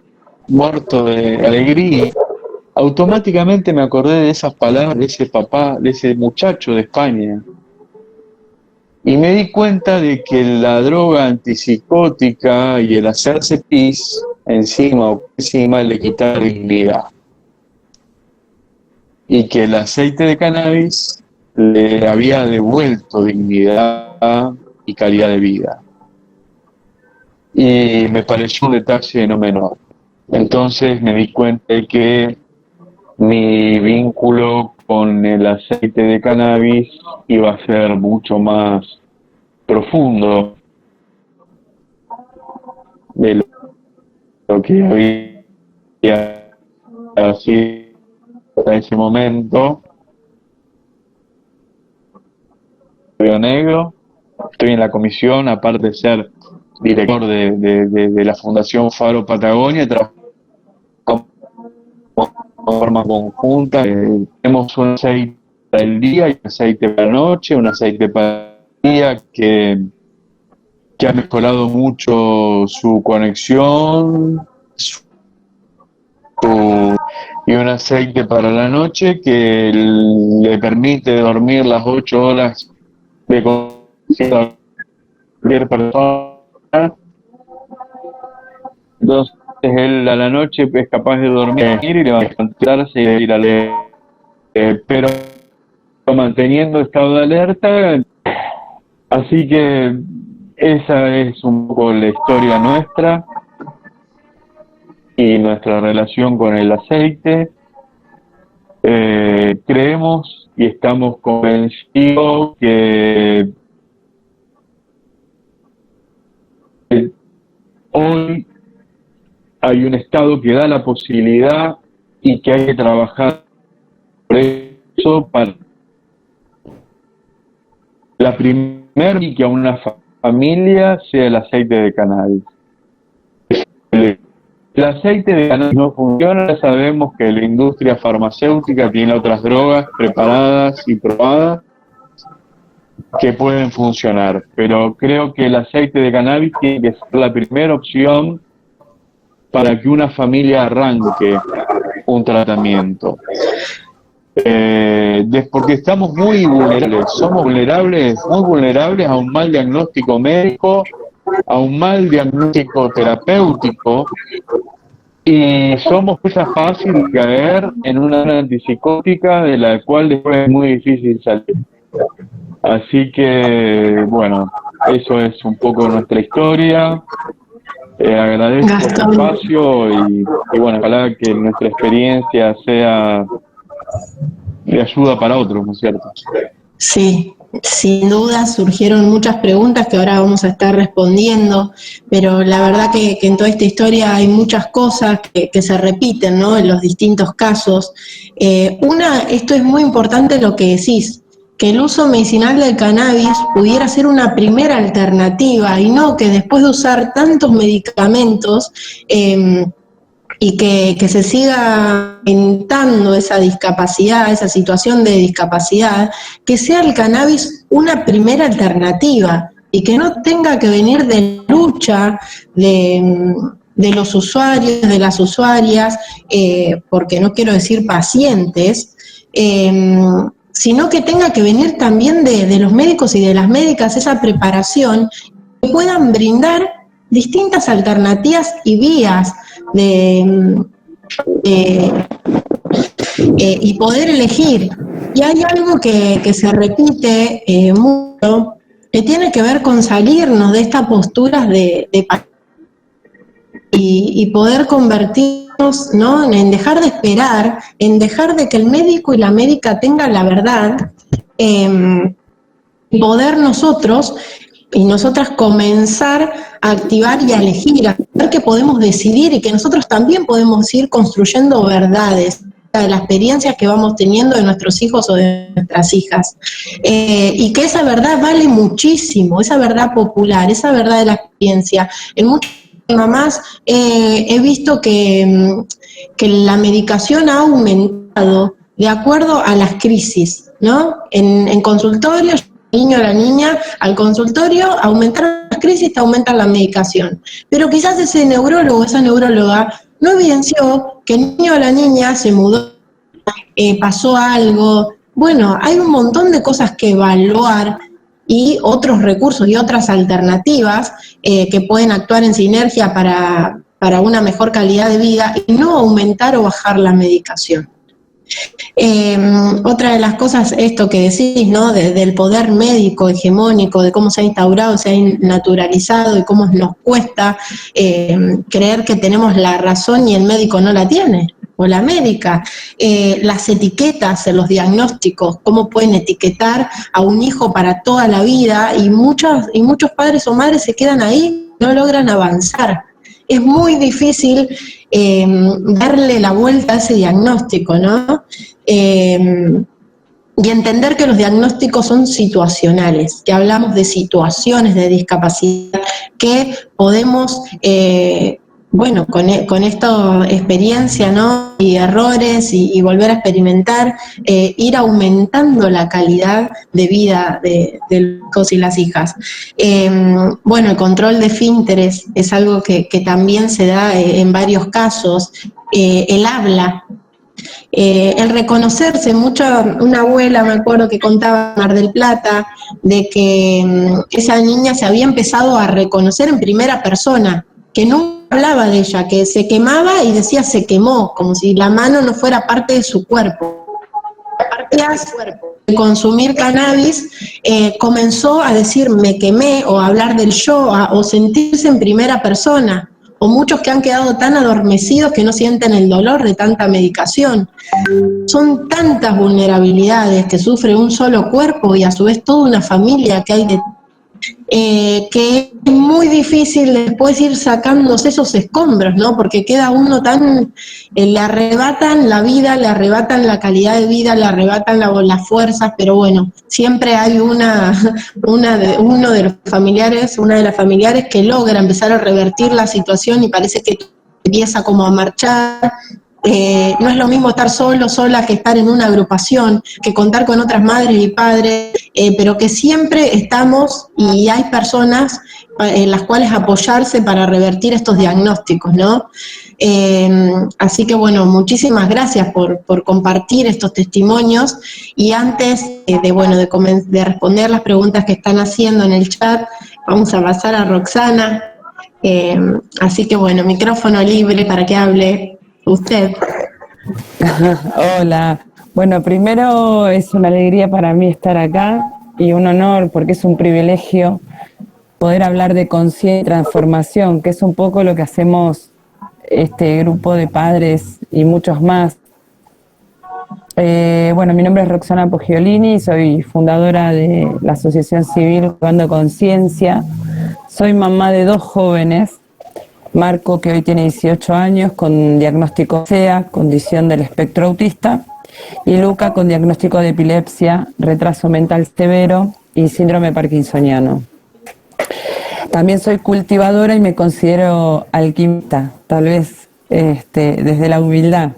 muerto de alegría, automáticamente me acordé de esas palabras de ese papá, de ese muchacho de España. Y me di cuenta de que la droga antipsicótica y el hacerse pis encima le quita dignidad. Y que el aceite de cannabis le había devuelto dignidad y calidad de vida. Y me pareció un detalle no menor. Entonces me di cuenta de que mi vínculo con el aceite de cannabis iba a ser mucho más profundo de lo que había sido hasta ese momento. Río Negro, estoy en la comisión, aparte de ser director de la Fundación Faro Patagonia, trabajamos de forma conjunta. Tenemos un aceite para el día y un aceite para la noche, un aceite para el día que ha mejorado mucho su conexión, y un aceite para la noche que le permite dormir las 8 horas de cualquier persona. Entonces él a la noche es capaz de dormir y levantarse y ir a leer, pero manteniendo estado de alerta. Así que esa es un poco la historia nuestra y nuestra relación con el aceite. Creemos y estamos convencidos que hoy hay un Estado que da la posibilidad y que hay que trabajar por eso para la primera y que a una familia sea el aceite de cannabis. El aceite de cannabis no funciona, sabemos que la industria farmacéutica tiene otras drogas preparadas y probadas que pueden funcionar, pero creo que el aceite de cannabis tiene que ser la primera opción para que una familia arranque un tratamiento. porque estamos muy vulnerables, somos vulnerables, muy vulnerables a un mal diagnóstico médico, a un mal diagnóstico terapéutico, y somos presa fácil de caer en una antipsicótica de la cual después es muy difícil salir. Así que, bueno, eso es un poco nuestra historia. Agradezco el espacio y bueno, ojalá que nuestra experiencia sea de ayuda para otros, ¿no es cierto? Sí, sin duda surgieron muchas preguntas que ahora vamos a estar respondiendo, pero la verdad que en toda esta historia hay muchas cosas que se repiten, ¿no?, en los distintos casos. Esto es muy importante lo que decís, que el uso medicinal del cannabis pudiera ser una primera alternativa y no que después de usar tantos medicamentos y que se siga aumentando esa discapacidad, esa situación de discapacidad, que sea el cannabis una primera alternativa y que no tenga que venir de lucha de los usuarios, de las usuarias, porque no quiero decir pacientes, sino que tenga que venir también de los médicos y de las médicas esa preparación, que puedan brindar distintas alternativas y vías y poder elegir. Y hay algo que se repite mucho, que tiene que ver con salirnos de estas posturas y poder convertirnos, ¿no?, en dejar de esperar, en dejar de que el médico y la médica tengan la verdad, poder nosotros y nosotras comenzar a activar y a elegir, a ver que podemos decidir y que nosotros también podemos ir construyendo verdades de las experiencias que vamos teniendo de nuestros hijos o de nuestras hijas. Y que esa verdad vale muchísimo, esa verdad popular, esa verdad de la experiencia. En muchas mamás he visto que la medicación ha aumentado de acuerdo a las crisis, ¿no? En consultorios, el niño o la niña al consultorio, aumentar las crisis, te aumentan la medicación. Pero quizás ese neurólogo, esa neuróloga, no evidenció que el niño o la niña se mudó, pasó algo. Bueno, hay un montón de cosas que evaluar y otros recursos y otras alternativas que pueden actuar en sinergia para una mejor calidad de vida y no aumentar o bajar la medicación. Otra de las cosas, esto que decís, ¿no?, del poder médico hegemónico, de cómo se ha instaurado, se ha naturalizado y cómo nos cuesta creer que tenemos la razón y el médico no la tiene, o la médica. Las etiquetas en los diagnósticos, cómo pueden etiquetar a un hijo para toda la vida, y muchos padres o madres se quedan ahí, no logran avanzar. Es muy difícil darle la vuelta a ese diagnóstico, ¿no? Y entender que los diagnósticos son situacionales, que hablamos de situaciones de discapacidad que podemos, bueno, con esta experiencia, ¿no?, y errores y volver a experimentar, ir aumentando la calidad de vida de los hijos y las hijas. Bueno, el control de esfínteres es algo que también se da en varios casos. El habla. El reconocerse, una abuela, me acuerdo, que contaba en Mar del Plata, de que esa niña se había empezado a reconocer en primera persona, que nunca hablaba de ella, que se quemaba y decía se quemó, como si la mano no fuera parte de su cuerpo. De consumir cannabis, comenzó a decir me quemé, o a hablar del yo, o sentirse en primera persona. O muchos que han quedado tan adormecidos que no sienten el dolor de tanta medicación. Son tantas vulnerabilidades que sufre un solo cuerpo y a su vez toda una familia que hay que es muy difícil después ir sacándose esos escombros, ¿no? Porque queda uno tan, le arrebatan la vida, le arrebatan la calidad de vida, le arrebatan las fuerzas, pero bueno, siempre hay una de los familiares, una de las familiares que logra empezar a revertir la situación y parece que empieza como a marchar, no es lo mismo estar solo, sola, que estar en una agrupación, que contar con otras madres y padres, pero que siempre estamos y hay personas en las cuales apoyarse para revertir estos diagnósticos, ¿no? Así que bueno, muchísimas gracias por compartir estos testimonios, y antes de responder las preguntas que están haciendo en el chat, vamos a pasar a Roxana. Así que bueno, micrófono libre para que hable usted. Hola. Bueno, primero es una alegría para mí estar acá y un honor, porque es un privilegio poder hablar de conciencia y transformación, que es un poco lo que hacemos este grupo de padres y muchos más. Bueno, mi nombre es Roxana Poggiolini, soy fundadora de la Asociación Civil Jugando Conciencia. Soy mamá de 2 jóvenes, Marco, que hoy tiene 18 años, con diagnóstico SEA, condición del espectro autista, y Luca, con diagnóstico de epilepsia, retraso mental severo y síndrome parkinsoniano. También soy cultivadora y me considero alquimista, tal vez desde la humildad.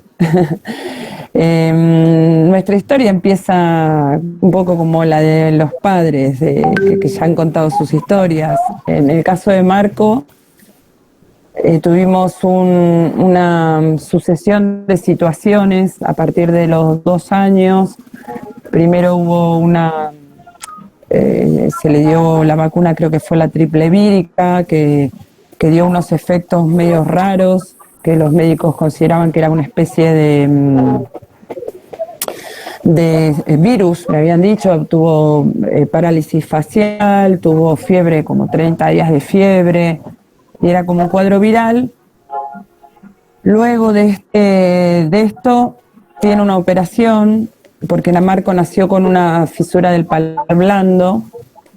Nuestra historia empieza un poco como la de los padres, que ya han contado sus historias. En el caso de Marco, tuvimos una sucesión de situaciones a partir de los 2 años. Primero hubo se le dio la vacuna, creo que fue la triple vírica, que dio unos efectos medio raros, que los médicos consideraban que era una especie de virus, me habían dicho. Tuvo parálisis facial, tuvo fiebre, como 30 días de fiebre, y era como un cuadro viral. Luego de esto tiene una operación, porque Marco nació con una fisura del paladar blando,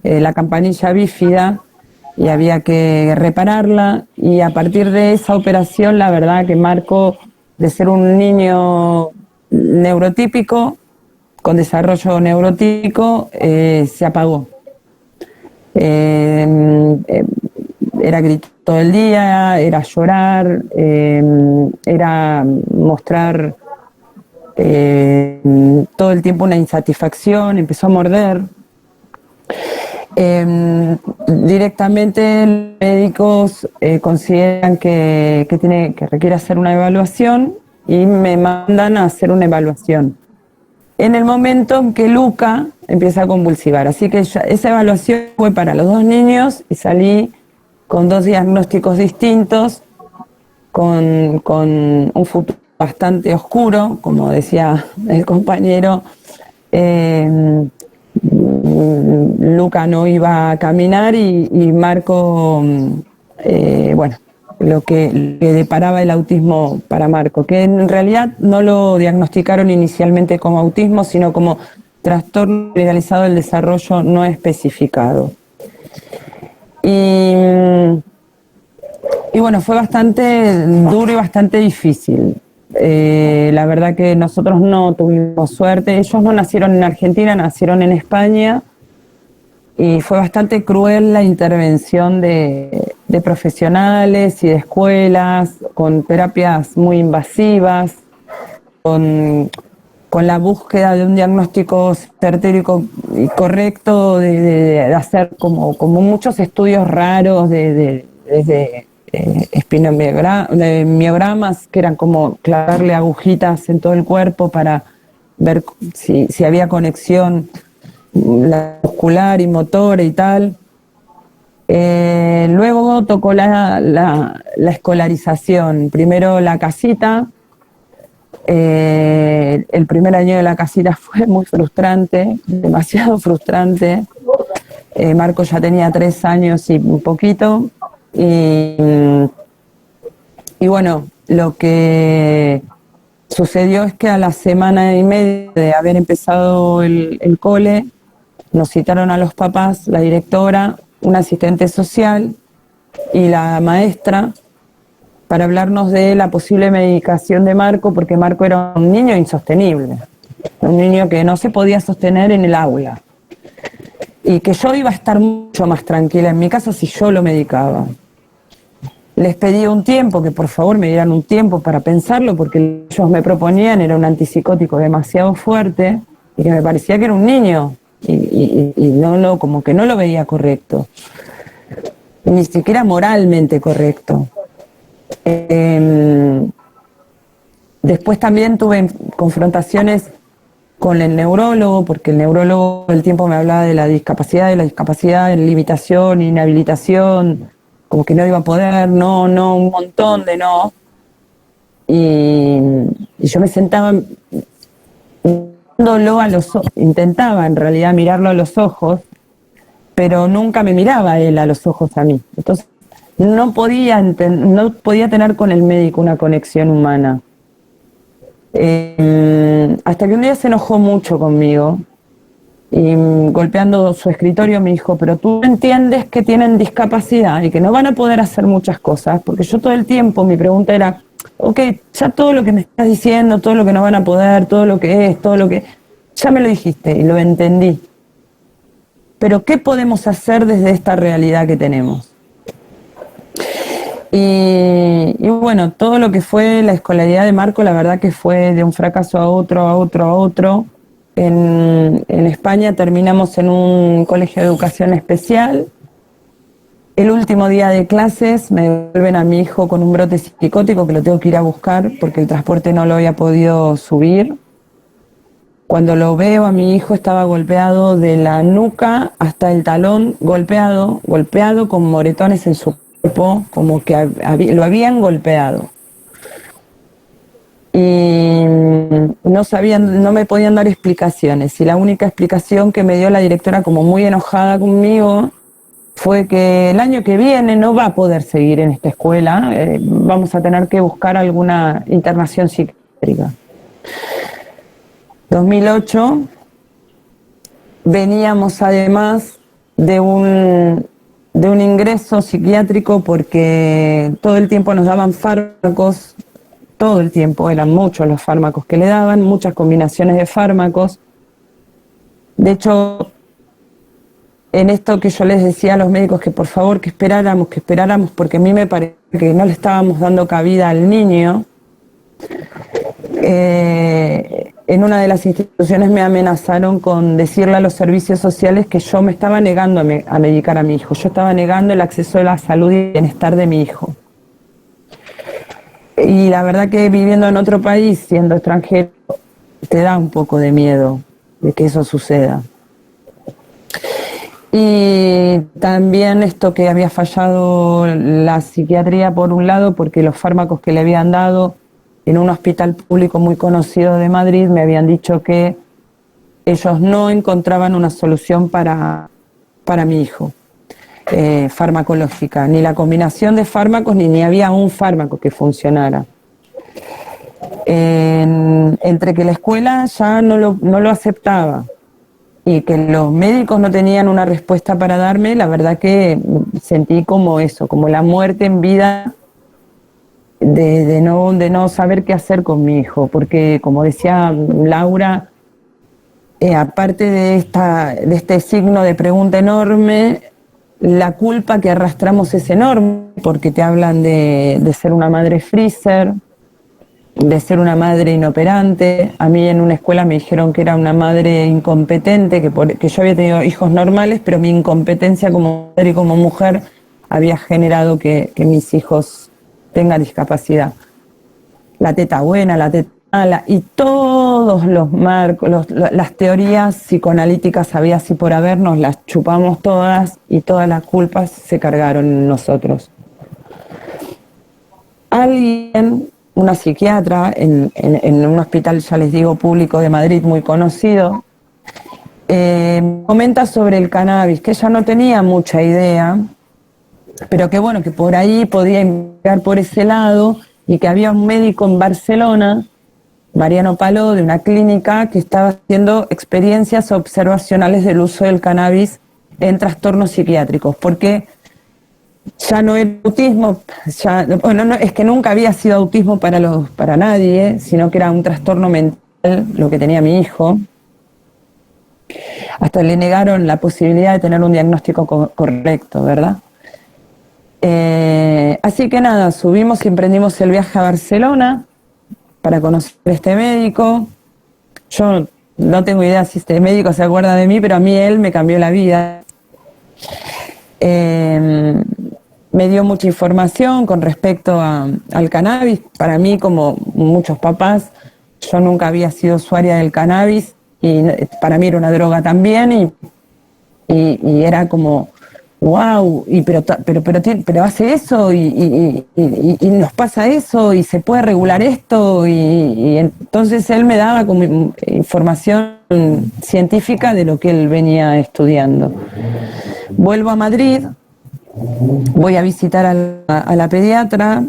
la campanilla bífida, y había que repararla, y a partir de esa operación, la verdad que Marco, de ser un niño neurotípico, con desarrollo neurotípico, se apagó. Era gritar todo el día, era llorar, era mostrar todo el tiempo una insatisfacción, empezó a morder. Directamente los médicos consideran que requiere hacer una evaluación, y me mandan a hacer una evaluación en el momento en que Luca empieza a convulsivar. Así que esa evaluación fue para los 2 niños y salí con 2 diagnósticos distintos, con un futuro bastante oscuro, como decía el compañero. Luca no iba a caminar, y Marco, bueno, lo que deparaba el autismo para Marco, que en realidad no lo diagnosticaron inicialmente como autismo, sino como trastorno generalizado del desarrollo no especificado. Y bueno, fue bastante duro y bastante difícil. La verdad que nosotros no tuvimos suerte. Ellos no nacieron en Argentina, nacieron en España, y fue bastante cruel la intervención de profesionales y de escuelas, con terapias muy invasivas, con la búsqueda de un diagnóstico certero y correcto, de hacer como muchos estudios raros, desde miogramas, que eran como clavarle agujitas en todo el cuerpo para ver si había conexión muscular y motora y tal. Luego tocó la escolarización. Primero la casita. El primer año de la casita fue muy frustrante, demasiado frustrante. Marco ya tenía 3 años y un poquito. Y bueno, lo que sucedió es que a la semana y media de haber empezado el cole, nos citaron a los papás, la directora, un asistente social y la maestra, para hablarnos de la posible medicación de Marco, porque Marco era un niño insostenible, un niño que no se podía sostener en el aula, y que yo iba a estar mucho más tranquila en mi casa si yo lo medicaba. Les pedí un tiempo, que por favor me dieran un tiempo para pensarlo, porque ellos me proponían era un antipsicótico demasiado fuerte y que me parecía que era un niño y no, como que no lo veía correcto, ni siquiera moralmente correcto. Después también tuve confrontaciones con el neurólogo, porque el neurólogo todo el tiempo me hablaba de la discapacidad, de limitación, inhabilitación, como que no iba a poder, no, un montón de no. Y yo me sentaba mirándolo a los ojos, intentaba en realidad mirarlo a los ojos, pero nunca me miraba él a los ojos a mí. Entonces no podía tener con el médico una conexión humana. Hasta que un día se enojó mucho conmigo y golpeando su escritorio me dijo, pero tú entiendes que tienen discapacidad y que no van a poder hacer muchas cosas, porque yo todo el tiempo mi pregunta era, ok, ya todo lo que me estás diciendo, todo lo que no van a poder, todo lo que es, todo lo que... ya me lo dijiste y lo entendí, pero ¿qué podemos hacer desde esta realidad que tenemos? Y bueno, todo lo que fue la escolaridad de Marco, la verdad que fue de un fracaso a otro. En España terminamos en un colegio de educación especial. El último día de clases me devuelven a mi hijo con un brote psicótico que lo tengo que ir a buscar porque el transporte no lo había podido subir. Cuando lo veo a mi hijo estaba golpeado de la nuca hasta el talón, golpeado con moretones en su cuerpo, como que lo habían golpeado. Y no me podían dar explicaciones. Y la única explicación que me dio la directora, como muy enojada conmigo, fue que el año que viene no va a poder seguir en esta escuela, vamos a tener que buscar alguna internación psiquiátrica. 2008, veníamos además de un ingreso psiquiátrico porque todo el tiempo nos daban fármacos, todo el tiempo, eran muchos los fármacos que le daban, muchas combinaciones de fármacos. De hecho, en esto que yo les decía a los médicos que por favor que esperáramos, porque a mí me parece que no le estábamos dando cabida al niño, en una de las instituciones me amenazaron con decirle a los servicios sociales que yo me estaba negando a medicar a mi hijo, yo estaba negando el acceso a la salud y bienestar de mi hijo. Y la verdad que viviendo en otro país, siendo extranjero, te da un poco de miedo de que eso suceda. Y también esto que había fallado la psiquiatría por un lado, porque los fármacos que le habían dado en un hospital público muy conocido de Madrid me habían dicho que ellos no encontraban una solución para mi hijo, farmacológica, ni la combinación de fármacos, ni había un fármaco que funcionara. Entre que la escuela ya no lo aceptaba y que los médicos no tenían una respuesta para darme, la verdad que sentí como eso, como la muerte en vida de no saber qué hacer con mi hijo, porque como decía Laura, aparte de este signo de pregunta enorme, la culpa que arrastramos es enorme, porque te hablan de ser una madre freezer, de ser una madre inoperante. A mí en una escuela me dijeron que era una madre incompetente, que yo había tenido hijos normales, pero mi incompetencia como madre y como mujer había generado que mis hijos tengan discapacidad. La teta buena, la teta mala, y todos los marcos, las teorías psicoanalíticas había así por haber, nos las chupamos todas y todas las culpas se cargaron en nosotros. Alguien, una psiquiatra en un hospital, ya les digo, público de Madrid muy conocido, comenta sobre el cannabis, que ella no tenía mucha idea, pero que bueno, que por ahí podía investigar por ese lado y que había un médico en Barcelona, Mariano Paló, de una clínica que estaba haciendo experiencias observacionales del uso del cannabis en trastornos psiquiátricos, porque ya no era autismo, es que nunca había sido autismo para nadie, sino que era un trastorno mental lo que tenía mi hijo. Hasta le negaron la posibilidad de tener un diagnóstico correcto, ¿verdad? Así que nada, subimos y emprendimos el viaje a Barcelona para conocer a este médico. Yo no tengo idea si este médico se acuerda de mí, pero a mí él me cambió la vida. Me dio mucha información con respecto al cannabis. Para mí, como muchos papás, yo nunca había sido usuaria del cannabis y para mí era una droga también y era como, wow, pero hace eso y nos pasa eso y se puede regular esto y entonces él me daba como información científica de lo que él venía estudiando. Vuelvo a Madrid. Voy a visitar a la pediatra,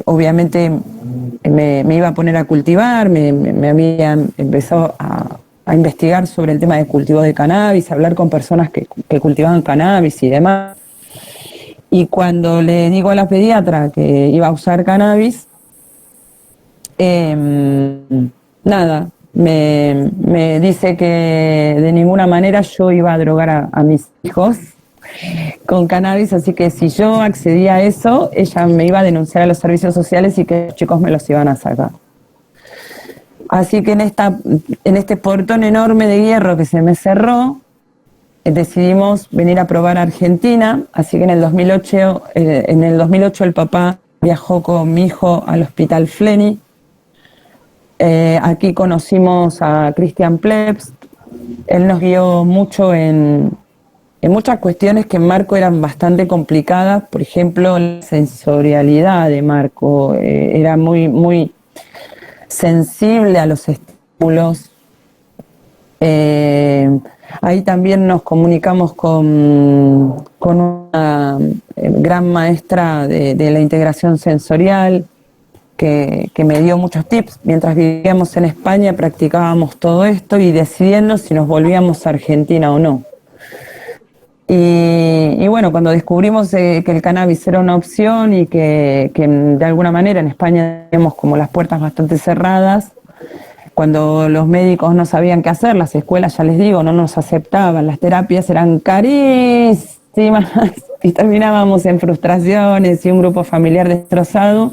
obviamente me iba a poner a cultivar, me había empezado a investigar sobre el tema de cultivo de cannabis, a hablar con personas que cultivaban cannabis y demás. Y cuando le digo a la pediatra que iba a usar cannabis, nada, me dice que de ninguna manera yo iba a drogar a mis hijos con cannabis, así que si yo accedía a eso, ella me iba a denunciar a los servicios sociales y que los chicos me los iban a sacar. Así que en este portón enorme de hierro que se me cerró, decidimos venir a probar a Argentina, así que en el 2008 el papá viajó con mi hijo al Hospital Fleni. Aquí conocimos a Christian Plebs, él nos guió mucho en muchas cuestiones que en Marco eran bastante complicadas, por ejemplo, la sensorialidad de Marco, era muy, muy sensible a los estímulos. Ahí también nos comunicamos con una gran maestra de la integración sensorial que me dio muchos tips. Mientras vivíamos en España practicábamos todo esto y decidiendo si nos volvíamos a Argentina o no. Y bueno, cuando descubrimos que el cannabis era una opción y que de alguna manera en España teníamos como las puertas bastante cerradas, cuando los médicos no sabían qué hacer, las escuelas, ya les digo, no nos aceptaban, las terapias eran carísimas y terminábamos en frustraciones y un grupo familiar destrozado,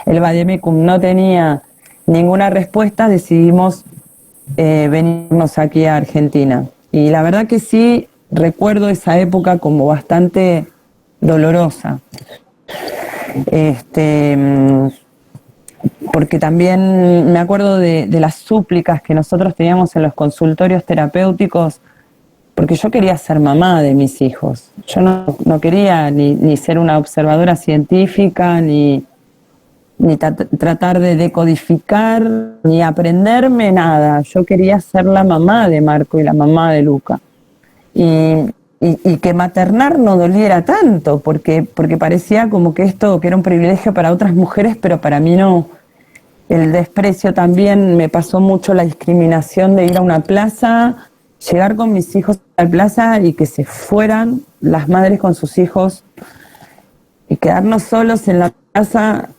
el Vademecum no tenía ninguna respuesta, decidimos venirnos aquí a Argentina. Y la verdad que sí, recuerdo esa época como bastante dolorosa, porque también me acuerdo de las súplicas que nosotros teníamos en los consultorios terapéuticos, porque yo quería ser mamá de mis hijos. Yo no quería ni ser una observadora científica, ni tratar de decodificar, ni aprenderme nada. Yo quería ser la mamá de Marco y la mamá de Luca. Y que maternar no doliera tanto, porque parecía como que esto que era un privilegio para otras mujeres, pero para mí no. El desprecio también, me pasó mucho la discriminación de ir a una plaza, llegar con mis hijos a la plaza y que se fueran las madres con sus hijos y quedarnos solos en la plaza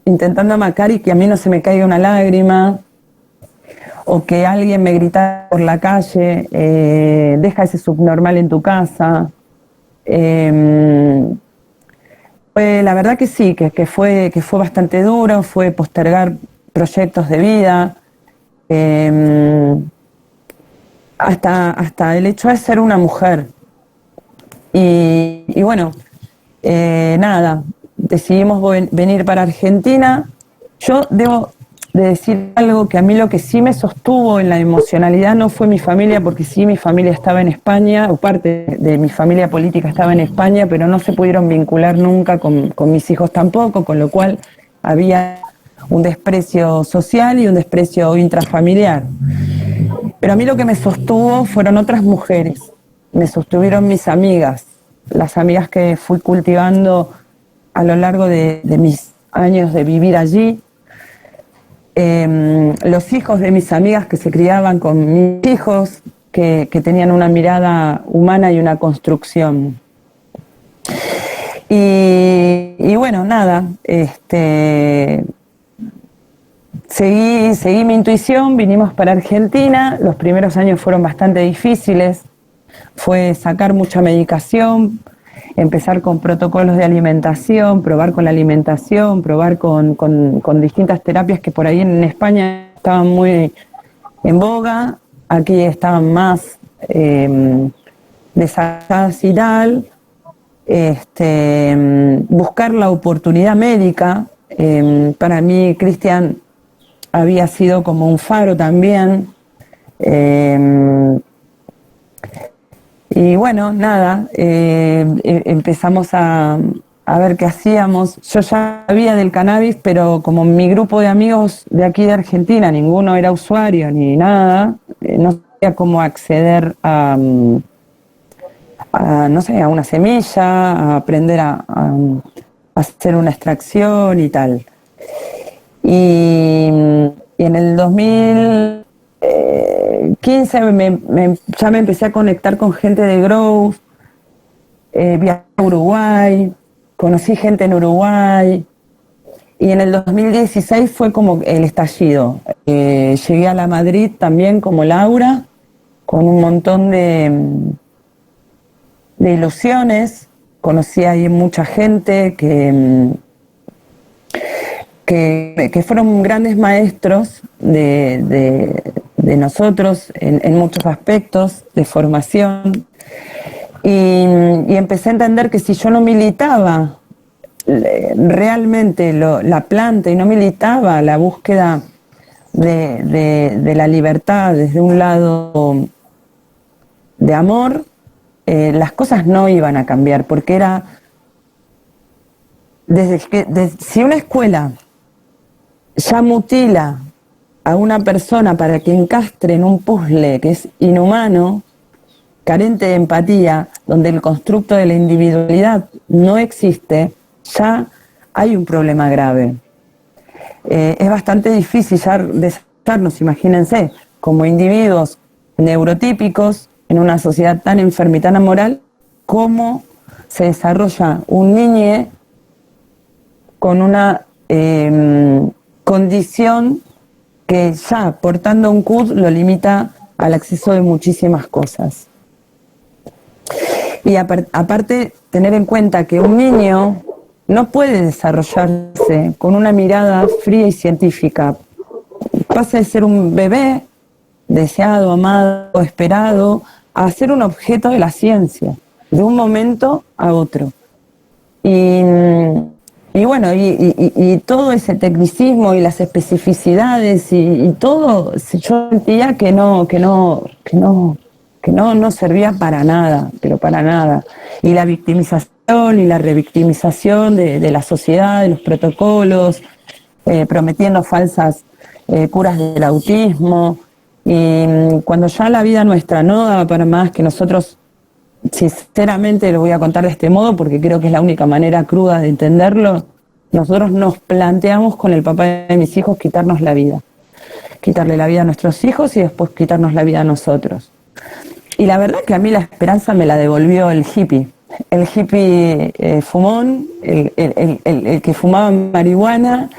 intentando amacar y que a mí no se me caiga una lágrima. O que alguien me gritara por la calle, deja ese subnormal en tu casa. La verdad que sí, que fue bastante duro, fue postergar proyectos de vida, hasta el hecho de ser una mujer. Y bueno, nada, decidimos venir para Argentina. Yo debo de decir algo, que a mí lo que sí me sostuvo en la emocionalidad no fue mi familia, porque sí mi familia estaba en España, o parte de mi familia política estaba en España, pero no se pudieron vincular nunca con mis hijos tampoco, con lo cual había un desprecio social y un desprecio intrafamiliar. Pero a mí lo que me sostuvo fueron otras mujeres, me sostuvieron mis amigas, las amigas que fui cultivando a lo largo de mis años de vivir allí. Los hijos de mis amigas que se criaban con mis hijos, que tenían una mirada humana y una construcción. Y bueno, nada, seguí mi intuición, vinimos para Argentina, los primeros años fueron bastante difíciles, fue sacar mucha medicación, empezar con protocolos de alimentación, probar con la alimentación, probar con distintas terapias que por ahí en España estaban muy en boga, aquí estaban más desarrolladas y tal. Buscar la oportunidad médica. Para mí, Cristian había sido como un faro también. Y bueno, nada, empezamos a ver qué hacíamos. Yo ya sabía del cannabis, pero como mi grupo de amigos de aquí de Argentina, ninguno era usuario ni nada, no sabía cómo acceder a no sé, a una semilla, a aprender a hacer una extracción y tal. Y en el 2015 ya me empecé a conectar con gente de Growth, viajé a Uruguay, conocí gente en Uruguay, y en el 2016 fue como el estallido. Llegué a la Madrid también como Laura, con un montón de ilusiones. Conocí ahí mucha gente que fueron grandes maestros de nosotros en muchos aspectos de formación, y empecé a entender que si yo no militaba realmente la planta y no militaba la búsqueda de la libertad desde un lado de amor, las cosas no iban a cambiar, porque era si una escuela ya mutila a una persona para que encastre en un puzzle que es inhumano, carente de empatía, donde el constructo de la individualidad no existe, ya hay un problema grave. Es bastante difícil ya desarrollarnos, imagínense, como individuos neurotípicos en una sociedad tan enferma y tan amoral, cómo se desarrolla un niño con una condición que ya portando un CUD lo limita al acceso de muchísimas cosas. Y aparte tener en cuenta que un niño no puede desarrollarse con una mirada fría y científica. Pasa de ser un bebé deseado, amado, esperado, a ser un objeto de la ciencia, de un momento a otro. Y bueno, y todo ese tecnicismo y las especificidades y todo, yo sentía que no servía para nada, pero para nada. Y la victimización y la revictimización de la sociedad, de los protocolos, prometiendo falsas curas del autismo. Y cuando ya la vida nuestra no daba para más, que nosotros, sinceramente lo voy a contar de este modo porque creo que es la única manera cruda de entenderlo, nosotros nos planteamos con el papá de mis hijos quitarnos la vida. Quitarle la vida a nuestros hijos y después quitarnos la vida a nosotros. Y la verdad que a mí la esperanza me la devolvió el hippie. El hippie fumón, el que fumaba marihuana,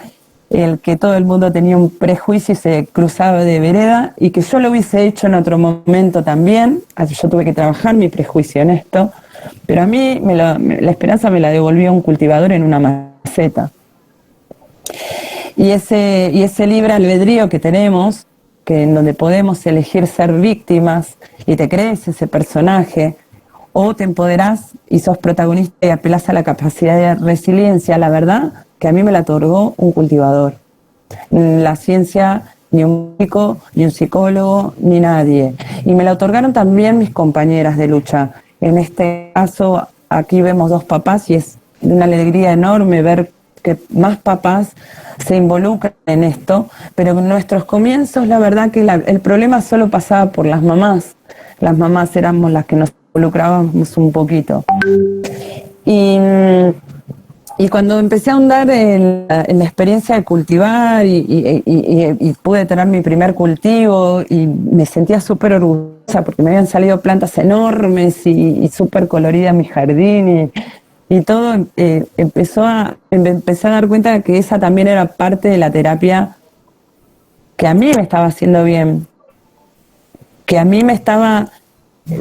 el que todo el mundo tenía un prejuicio y se cruzaba de vereda, y que yo lo hubiese hecho en otro momento también. Yo tuve que trabajar mi prejuicio en esto, pero a mí la esperanza me la devolvió un cultivador en una maceta. Y ese libre albedrío que tenemos, que en donde podemos elegir ser víctimas y te crees ese personaje, o te empoderás y sos protagonista y apelás a la capacidad de resiliencia, la verdad que a mí me la otorgó un cultivador. La ciencia, ni un médico, ni un psicólogo, ni nadie. Y me la otorgaron también mis compañeras de lucha. En este caso, aquí vemos dos papás y es una alegría enorme ver que más papás se involucran en esto, pero en nuestros comienzos la verdad que el problema solo pasaba por las mamás. Las mamás éramos las que nos involucrábamos un poquito. Y cuando empecé a ahondar en la experiencia de cultivar y pude tener mi primer cultivo y me sentía súper orgullosa porque me habían salido plantas enormes y súper colorida mi jardín y todo, empecé a dar cuenta de que esa también era parte de la terapia que a mí me estaba haciendo bien, que a mí me estaba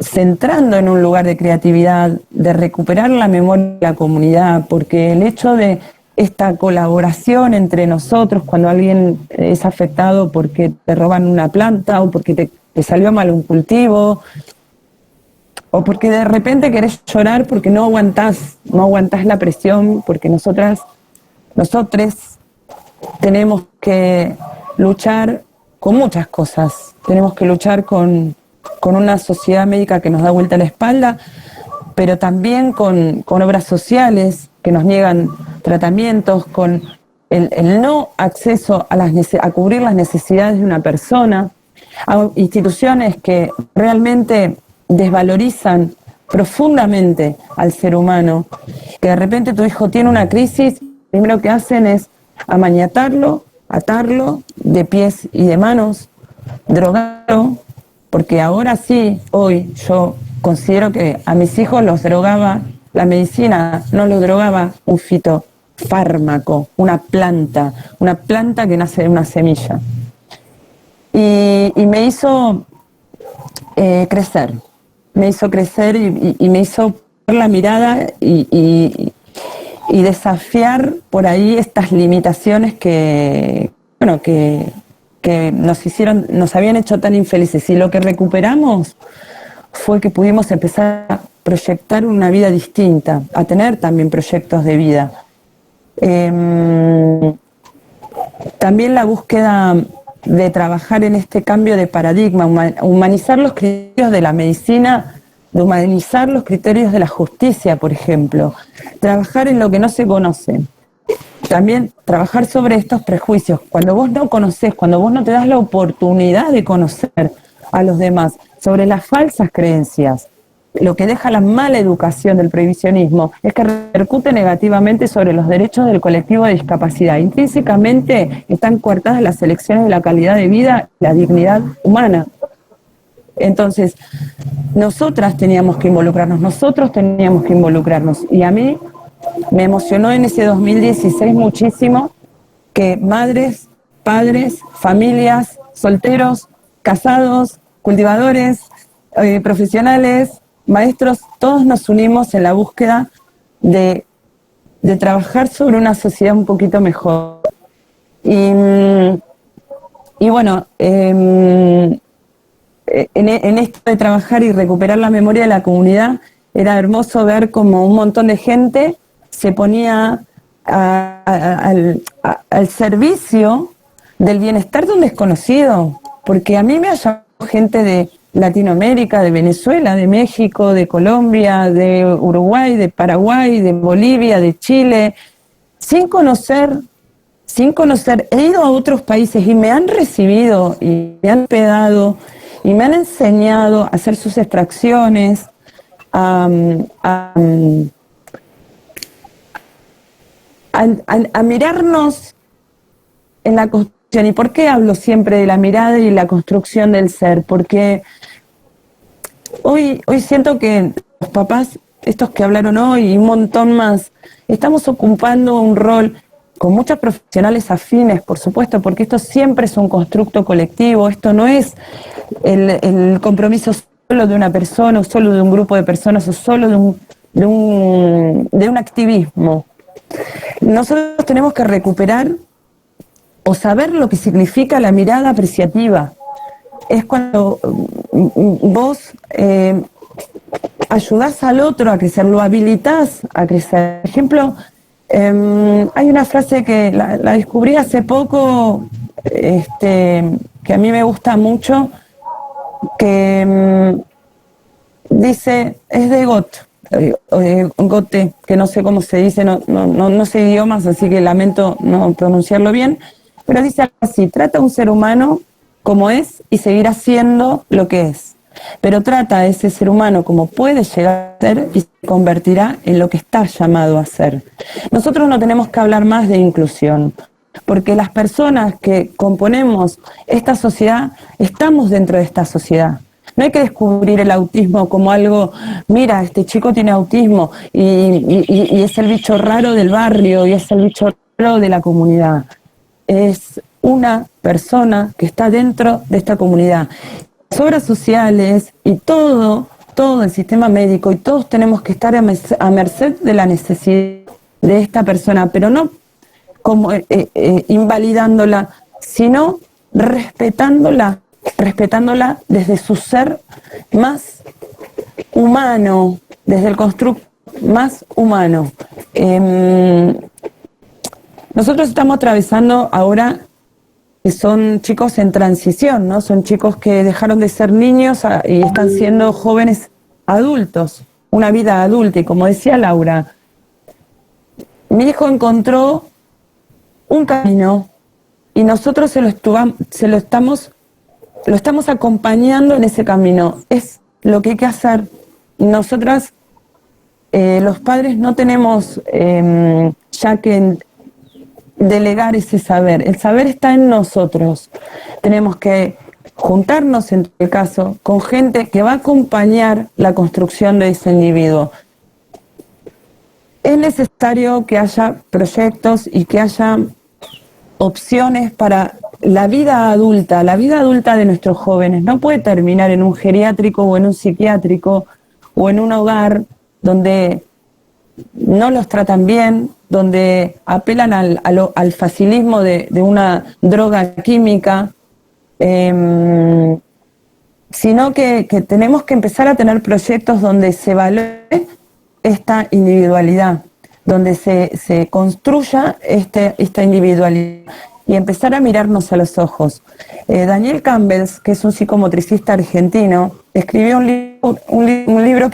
centrando en un lugar de creatividad, de recuperar la memoria de la comunidad, porque el hecho de esta colaboración entre nosotros cuando alguien es afectado porque te roban una planta o porque te salió mal un cultivo o porque de repente querés llorar porque no aguantás la presión, porque nosotros tenemos que luchar con muchas cosas. Tenemos que luchar con una sociedad médica que nos da vuelta la espalda, pero también con obras sociales que nos niegan tratamientos, con el no acceso a cubrir las necesidades de una persona, a instituciones que realmente desvalorizan profundamente al ser humano, que de repente tu hijo tiene una crisis, lo primero que hacen es amañatarlo, atarlo de pies y de manos, drogarlo, porque ahora sí, hoy yo considero que a mis hijos los drogaba la medicina, no los drogaba un fitofármaco, una planta que nace de una semilla. Y me hizo crecer y me hizo poner la mirada y desafiar por ahí estas limitaciones que nos habían hecho tan infelices. Y lo que recuperamos fue que pudimos empezar a proyectar una vida distinta, a tener también proyectos de vida. También la búsqueda de trabajar en este cambio de paradigma, humanizar los criterios de la medicina, de humanizar los criterios de la justicia, por ejemplo, trabajar en lo que no se conoce. También trabajar sobre estos prejuicios. Cuando vos no conocés, cuando vos no te das la oportunidad de conocer a los demás, sobre las falsas creencias, lo que deja la mala educación del prohibicionismo es que repercute negativamente sobre los derechos del colectivo de discapacidad. Intrínsecamente están coartadas las elecciones de la calidad de vida y la dignidad humana. Entonces, nosotros teníamos que involucrarnos. Y a mí me emocionó en ese 2016 muchísimo que madres, padres, familias, solteros, casados, cultivadores, profesionales, maestros, todos nos unimos en la búsqueda de trabajar sobre una sociedad un poquito mejor. Y bueno, en esto de trabajar y recuperar la memoria de la comunidad, era hermoso ver como un montón de gente se ponía al servicio del bienestar de un desconocido, porque a mí me ha llamado gente de Latinoamérica, de Venezuela, de México, de Colombia, de Uruguay, de Paraguay, de Bolivia, de Chile, sin conocer, he ido a otros países y me han recibido y me han hospedado y me han enseñado a hacer sus extracciones, a mirarnos en la construcción. ¿Y por qué hablo siempre de la mirada y la construcción del ser? Porque hoy siento que los papás, estos que hablaron hoy y un montón más, estamos ocupando un rol con muchos profesionales afines, por supuesto, porque esto siempre es un constructo colectivo, esto no es el compromiso solo de una persona, o solo de un grupo de personas, o solo de un activismo. Nosotros tenemos que recuperar o saber lo que significa la mirada apreciativa. Es cuando vos ayudás al otro a crecer, lo habilitás a crecer. Por ejemplo, hay una frase que la descubrí hace poco, que a mí me gusta mucho, que dice, es de Goethe, que no sé cómo se dice, no sé idiomas, así que lamento no pronunciarlo bien, pero dice algo así: trata a un ser humano como es y seguirá siendo lo que es, pero trata a ese ser humano como puede llegar a ser y se convertirá en lo que está llamado a ser. Nosotros no tenemos que hablar más de inclusión, porque las personas que componemos esta sociedad estamos dentro de esta sociedad. No hay que descubrir el autismo como algo, mira, este chico tiene autismo y es el bicho raro del barrio y es el bicho raro de la comunidad. Es una persona que está dentro de esta comunidad. Las obras sociales y todo todo el sistema médico y todos tenemos que estar a merced de la necesidad de esta persona, pero no como invalidándola, sino respetándola desde su ser más humano, desde el constructo más humano. Nosotros estamos atravesando ahora que son chicos en transición, ¿no? Son chicos que dejaron de ser niños y están siendo jóvenes adultos, una vida adulta. Y como decía Laura, mi hijo encontró un camino y nosotros lo estamos acompañando en ese camino. Es lo que hay que hacer. Nosotras, los padres, no tenemos ya que delegar ese saber. El saber está en nosotros. Tenemos que juntarnos, en el caso, con gente que va a acompañar la construcción de ese individuo. Es necesario que haya proyectos y que haya opciones para la vida adulta. La vida adulta de nuestros jóvenes no puede terminar en un geriátrico o en un psiquiátrico o en un hogar donde no los tratan bien, donde apelan al facilismo de una droga química, sino que tenemos que empezar a tener proyectos donde se valore esta individualidad, donde se construya esta individualidad y empezar a mirarnos a los ojos. Daniel Campbell, que es un psicomotricista argentino, escribió un libro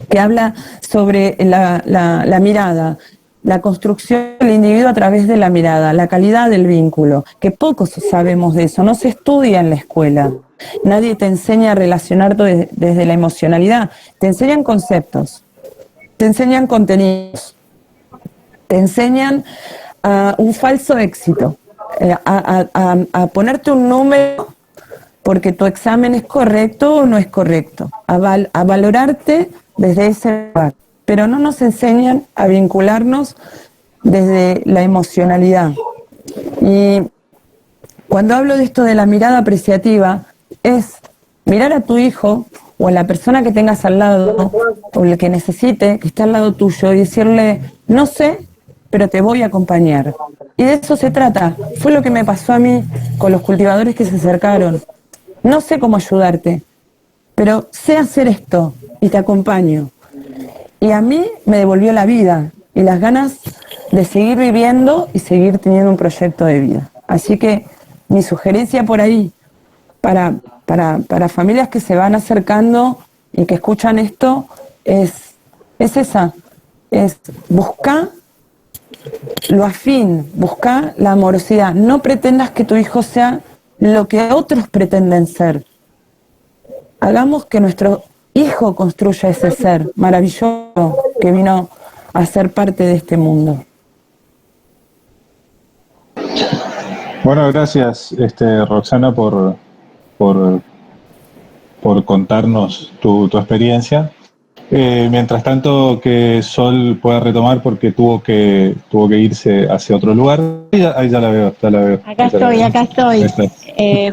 que habla sobre la mirada, la construcción del individuo a través de la mirada, la calidad del vínculo, que pocos sabemos de eso, no se estudia en la escuela. Nadie te enseña a relacionarte desde la emocionalidad, te enseñan conceptos, te enseñan contenidos, te enseñan un falso éxito, a ponerte un número porque tu examen es correcto o no es correcto, a valorarte desde ese lugar, pero no nos enseñan a vincularnos desde la emocionalidad. Y cuando hablo de esto de la mirada apreciativa, es mirar a tu hijo o a la persona que tengas al lado o el que necesite, que está al lado tuyo, y decirle, no sé, pero te voy a acompañar. Y de eso se trata. Fue lo que me pasó a mí con los cultivadores que se acercaron. No sé cómo ayudarte, pero sé hacer esto y te acompaño. Y a mí me devolvió la vida y las ganas de seguir viviendo y seguir teniendo un proyecto de vida. Así que mi sugerencia por ahí, para familias que se van acercando y que escuchan esto, es esa, es buscar lo afín, buscar la amorosidad. No pretendas que tu hijo sea lo que otros pretenden ser. Hagamos que nuestro hijo construya ese ser maravilloso que vino a ser parte de este mundo. Bueno, gracias, Roxana, por contarnos tu experiencia. Mientras tanto, que Sol pueda retomar porque tuvo que irse hacia otro lugar. Ahí ya la veo. Acá estoy.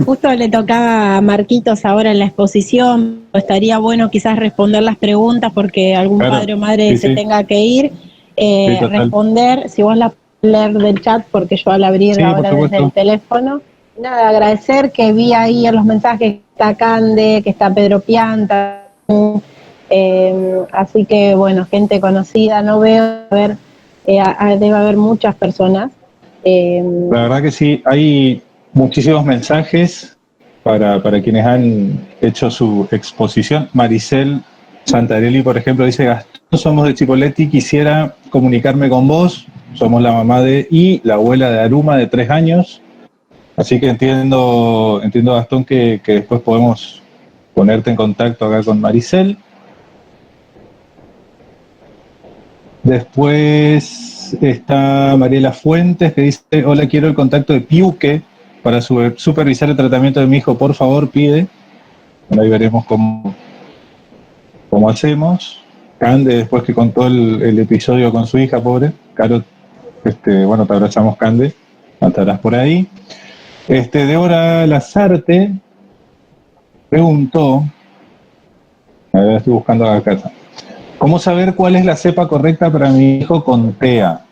Justo le tocaba a Marquitos ahora en la exposición. Estaría bueno quizás responder las preguntas porque algún padre o madre se tenga que ir. Responder, si vos la puedes leer del chat, porque yo al abrir ahora desde el teléfono. Nada, agradecer que vi ahí en los mensajes que está Cande, que está Pedro Pianta. Así que bueno, gente conocida, no veo, debe haber muchas personas. La verdad que sí, hay muchísimos mensajes para quienes han hecho su exposición. Maricel Santarelli, por ejemplo, dice: Gastón, somos de Chipoleti, quisiera comunicarme con vos, somos la mamá y la abuela de Aruma de 3 años, así que entiendo Gastón que después podemos ponerte en contacto acá con Maricel. Después está Mariela Fuentes, que dice: hola, quiero el contacto de Piuque para supervisar el tratamiento de mi hijo, por favor, pide. Bueno, ahí veremos cómo hacemos. Cande, después que contó el episodio con su hija, pobre. Caro, bueno, te abrazamos, Cande, estarás por ahí. Débora Lazarte preguntó A ver, estoy buscando acá. ¿Cómo saber cuál es la cepa correcta para mi hijo con TEA?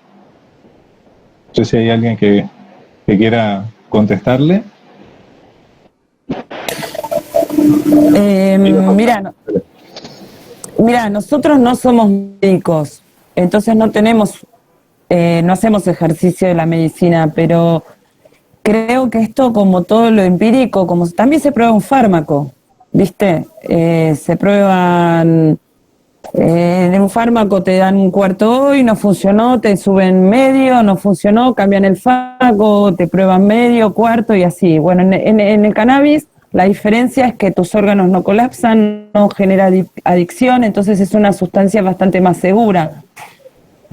No sé si hay alguien que quiera contestarle. Mira, nosotros no somos médicos, entonces no tenemos, no hacemos ejercicio de la medicina, pero creo que esto, como todo lo empírico, como también se prueba un fármaco, ¿viste? Se prueban, en un fármaco te dan un cuarto hoy, no funcionó, te suben medio, no funcionó, cambian el fármaco, te prueban medio, cuarto y así. Bueno, en el cannabis la diferencia es que tus órganos no colapsan, no genera adicción, entonces es una sustancia bastante más segura.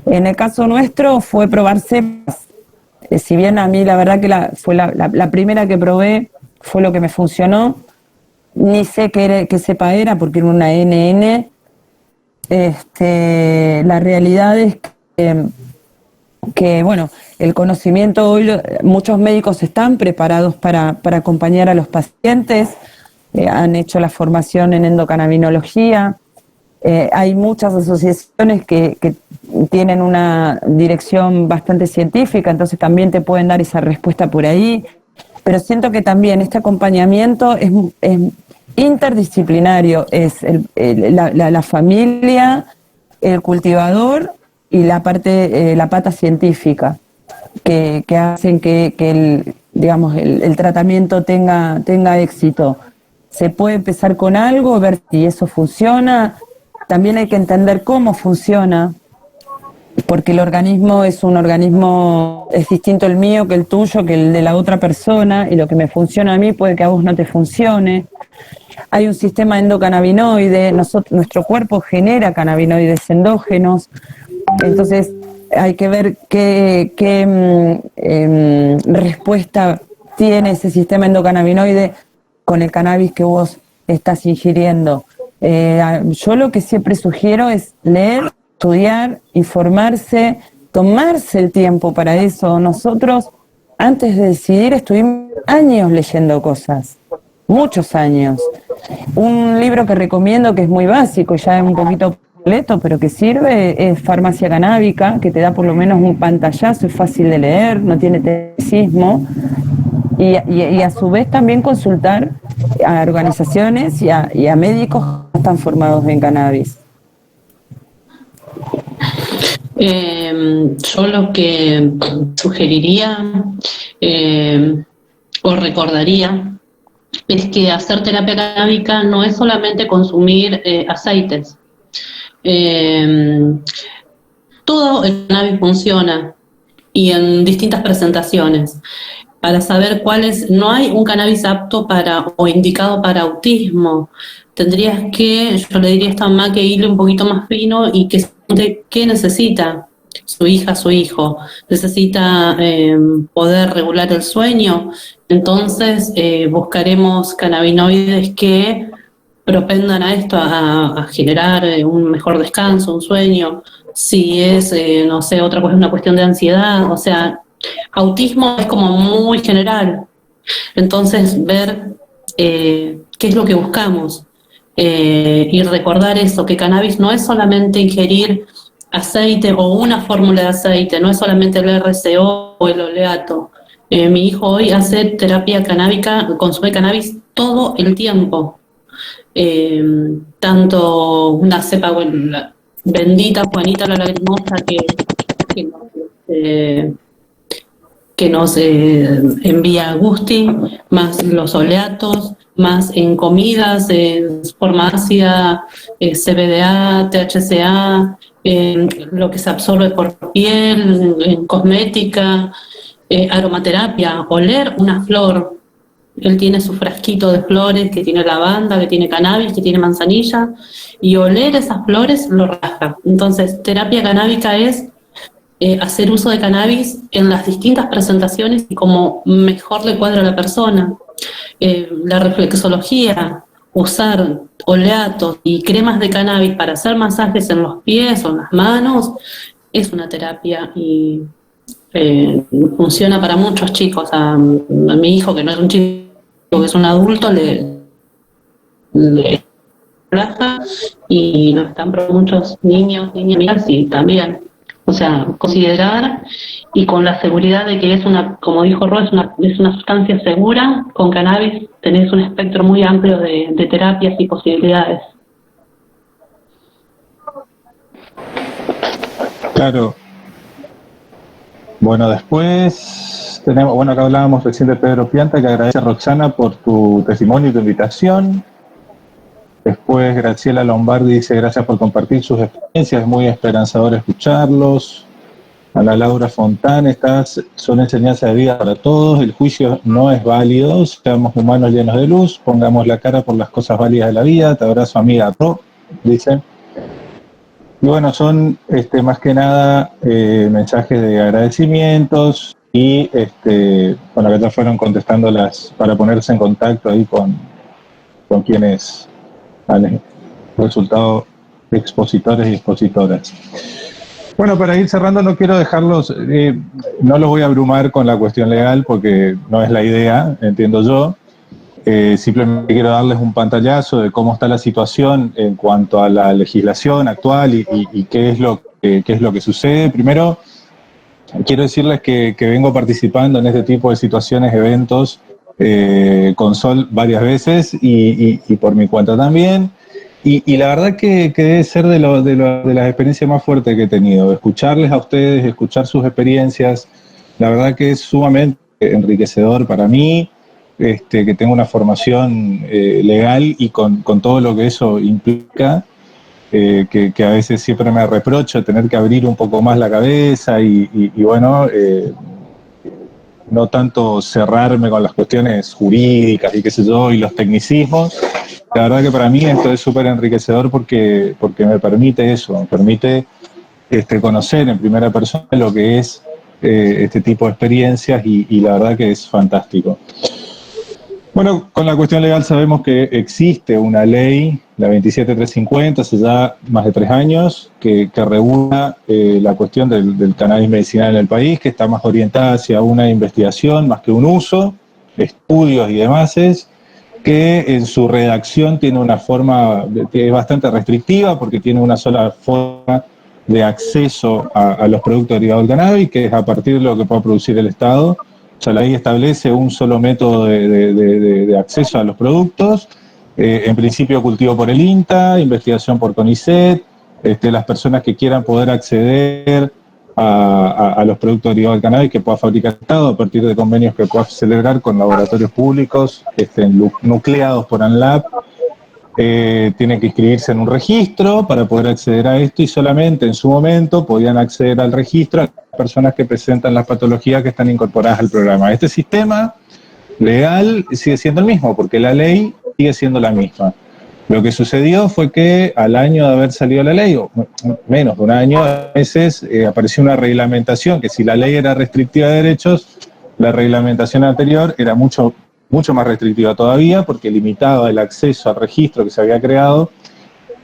En el caso nuestro fue probar cepas. Si bien a mí la verdad que fue la primera que probé, fue lo que me funcionó, ni sé qué cepa era porque era una NN. La realidad es que bueno, el conocimiento hoy, muchos médicos están preparados para acompañar a los pacientes, han hecho la formación en endocannabinología, hay muchas asociaciones que tienen una dirección bastante científica, entonces también te pueden dar esa respuesta por ahí, pero siento que también este acompañamiento es interdisciplinario, es la familia, el cultivador y la pata científica que hacen que el tratamiento tenga éxito. Se puede empezar con algo, ver si eso funciona, también hay que entender cómo funciona, porque el organismo es distinto el mío que el tuyo, que el de la otra persona, y lo que me funciona a mí puede que a vos no te funcione. Hay un sistema endocannabinoide, nuestro cuerpo genera cannabinoides endógenos, entonces hay que ver qué respuesta tiene ese sistema endocannabinoide con el cannabis que vos estás ingiriendo. Yo lo que siempre sugiero es leer, estudiar, informarse, tomarse el tiempo para eso. Nosotros, antes de decidir, estuvimos años leyendo cosas, muchos años. Un libro que recomiendo, que es muy básico, ya es un poquito obsoleto, pero que sirve, es Farmacia Canábica, que te da por lo menos un pantallazo, es fácil de leer, no tiene tecnicismo, y a su vez también consultar a organizaciones y a médicos que están formados en cannabis. Yo lo que sugeriría o recordaría es que hacer terapia canábica no es solamente consumir aceites. Todo el cannabis funciona y en distintas presentaciones. Para saber no hay un cannabis apto o indicado para autismo. Tendrías yo le diría a esta mamá que hile un poquito más fino y que qué necesita su hija, su hijo. Necesita poder regular el sueño. Entonces buscaremos cannabinoides que propendan a esto, a generar un mejor descanso, un sueño. Si es, no sé, otra cosa, una cuestión de ansiedad, o sea, autismo es como muy general. Entonces, ver qué es lo que buscamos y recordar eso, que cannabis no es solamente ingerir aceite o una fórmula de aceite, no es solamente el RCO o el oleato. Mi hijo hoy hace terapia canábica, consume cannabis todo el tiempo. Tanto una cepa, la bendita Juanita la lagrimosa que nos envía Agustín, más los oleatos, más en comidas, en forma ácida, CBDA, THCA, lo que se absorbe por piel, en cosmética, aromaterapia, oler una flor. Él tiene su frasquito de flores, que tiene lavanda, que tiene cannabis, que tiene manzanilla, y oler esas flores lo rasca. Entonces, terapia canábica es hacer uso de cannabis en las distintas presentaciones y como mejor le cuadra a la persona. La reflexología, usar oleatos y cremas de cannabis para hacer masajes en los pies o en las manos, es una terapia y funciona para muchos chicos. A mi hijo, que no es un chico, que es un adulto, le relaja y no están por muchos niños, niñas y también. O sea, considerar y con la seguridad de que es una, como dijo Ro, es una sustancia segura. Con cannabis tenés un espectro muy amplio de terapias y posibilidades. Claro. Bueno, después tenemos, bueno, acá hablábamos recién de Pedro Pianta, que agradece a Roxana por tu testimonio y tu invitación. Después Graciela Lombardi dice gracias por compartir sus experiencias, es muy esperanzador escucharlos. Ana Laura Fontán, estas son enseñanzas de vida para todos, el juicio no es válido, seamos humanos llenos de luz, pongamos la cara por las cosas válidas de la vida, te abrazo amiga Ro, dice. Y bueno, son más que nada mensajes de agradecimientos y bueno, que ya fueron contestando para ponerse en contacto ahí con quienes han resultado expositores y expositoras. Bueno, para ir cerrando no quiero dejarlos, no los voy a abrumar con la cuestión legal porque no es la idea, entiendo yo. Simplemente quiero darles un pantallazo de cómo está la situación en cuanto a la legislación actual y qué es lo que sucede. Primero, quiero decirles que vengo participando en este tipo de situaciones, eventos, con Sol varias veces y por mi cuenta también. Y la verdad que debe ser de las experiencias más fuertes que he tenido. Escucharles a ustedes, escuchar sus experiencias, la verdad que es sumamente enriquecedor para mí. Que tengo una formación legal y con todo lo que eso implica, que a veces siempre me reprocho tener que abrir un poco más la cabeza y bueno, no tanto cerrarme con las cuestiones jurídicas y qué sé yo, y los tecnicismos. La verdad que para mí esto es súper enriquecedor porque me permite eso, me permite conocer en primera persona lo que es este tipo de experiencias y la verdad que es fantástico. Bueno, con la cuestión legal sabemos que existe una ley, la 27350, hace ya más de 3 años, que regula la cuestión del cannabis medicinal en el país, que está más orientada hacia una investigación más que un uso, estudios y demás, que en su redacción tiene una forma que es bastante restrictiva porque tiene una sola forma de acceso a los productos derivados del cannabis, que es a partir de lo que pueda producir el Estado. O sea, la ley establece un solo método de acceso a los productos, en principio cultivo por el INTA, investigación por CONICET, las personas que quieran poder acceder a los productos derivados del cannabis que pueda fabricar el Estado a partir de convenios que pueda celebrar con laboratorios públicos nucleados por ANLAB. Tienen que inscribirse en un registro para poder acceder a esto y solamente en su momento podían acceder al registro a las personas que presentan las patologías que están incorporadas al programa. Este sistema legal sigue siendo el mismo porque la ley sigue siendo la misma. Lo que sucedió fue que al año de haber salido la ley, o menos de un año, a veces apareció una reglamentación que si la ley era restrictiva de derechos, la reglamentación anterior era mucho más restrictiva todavía porque limitaba el acceso al registro que se había creado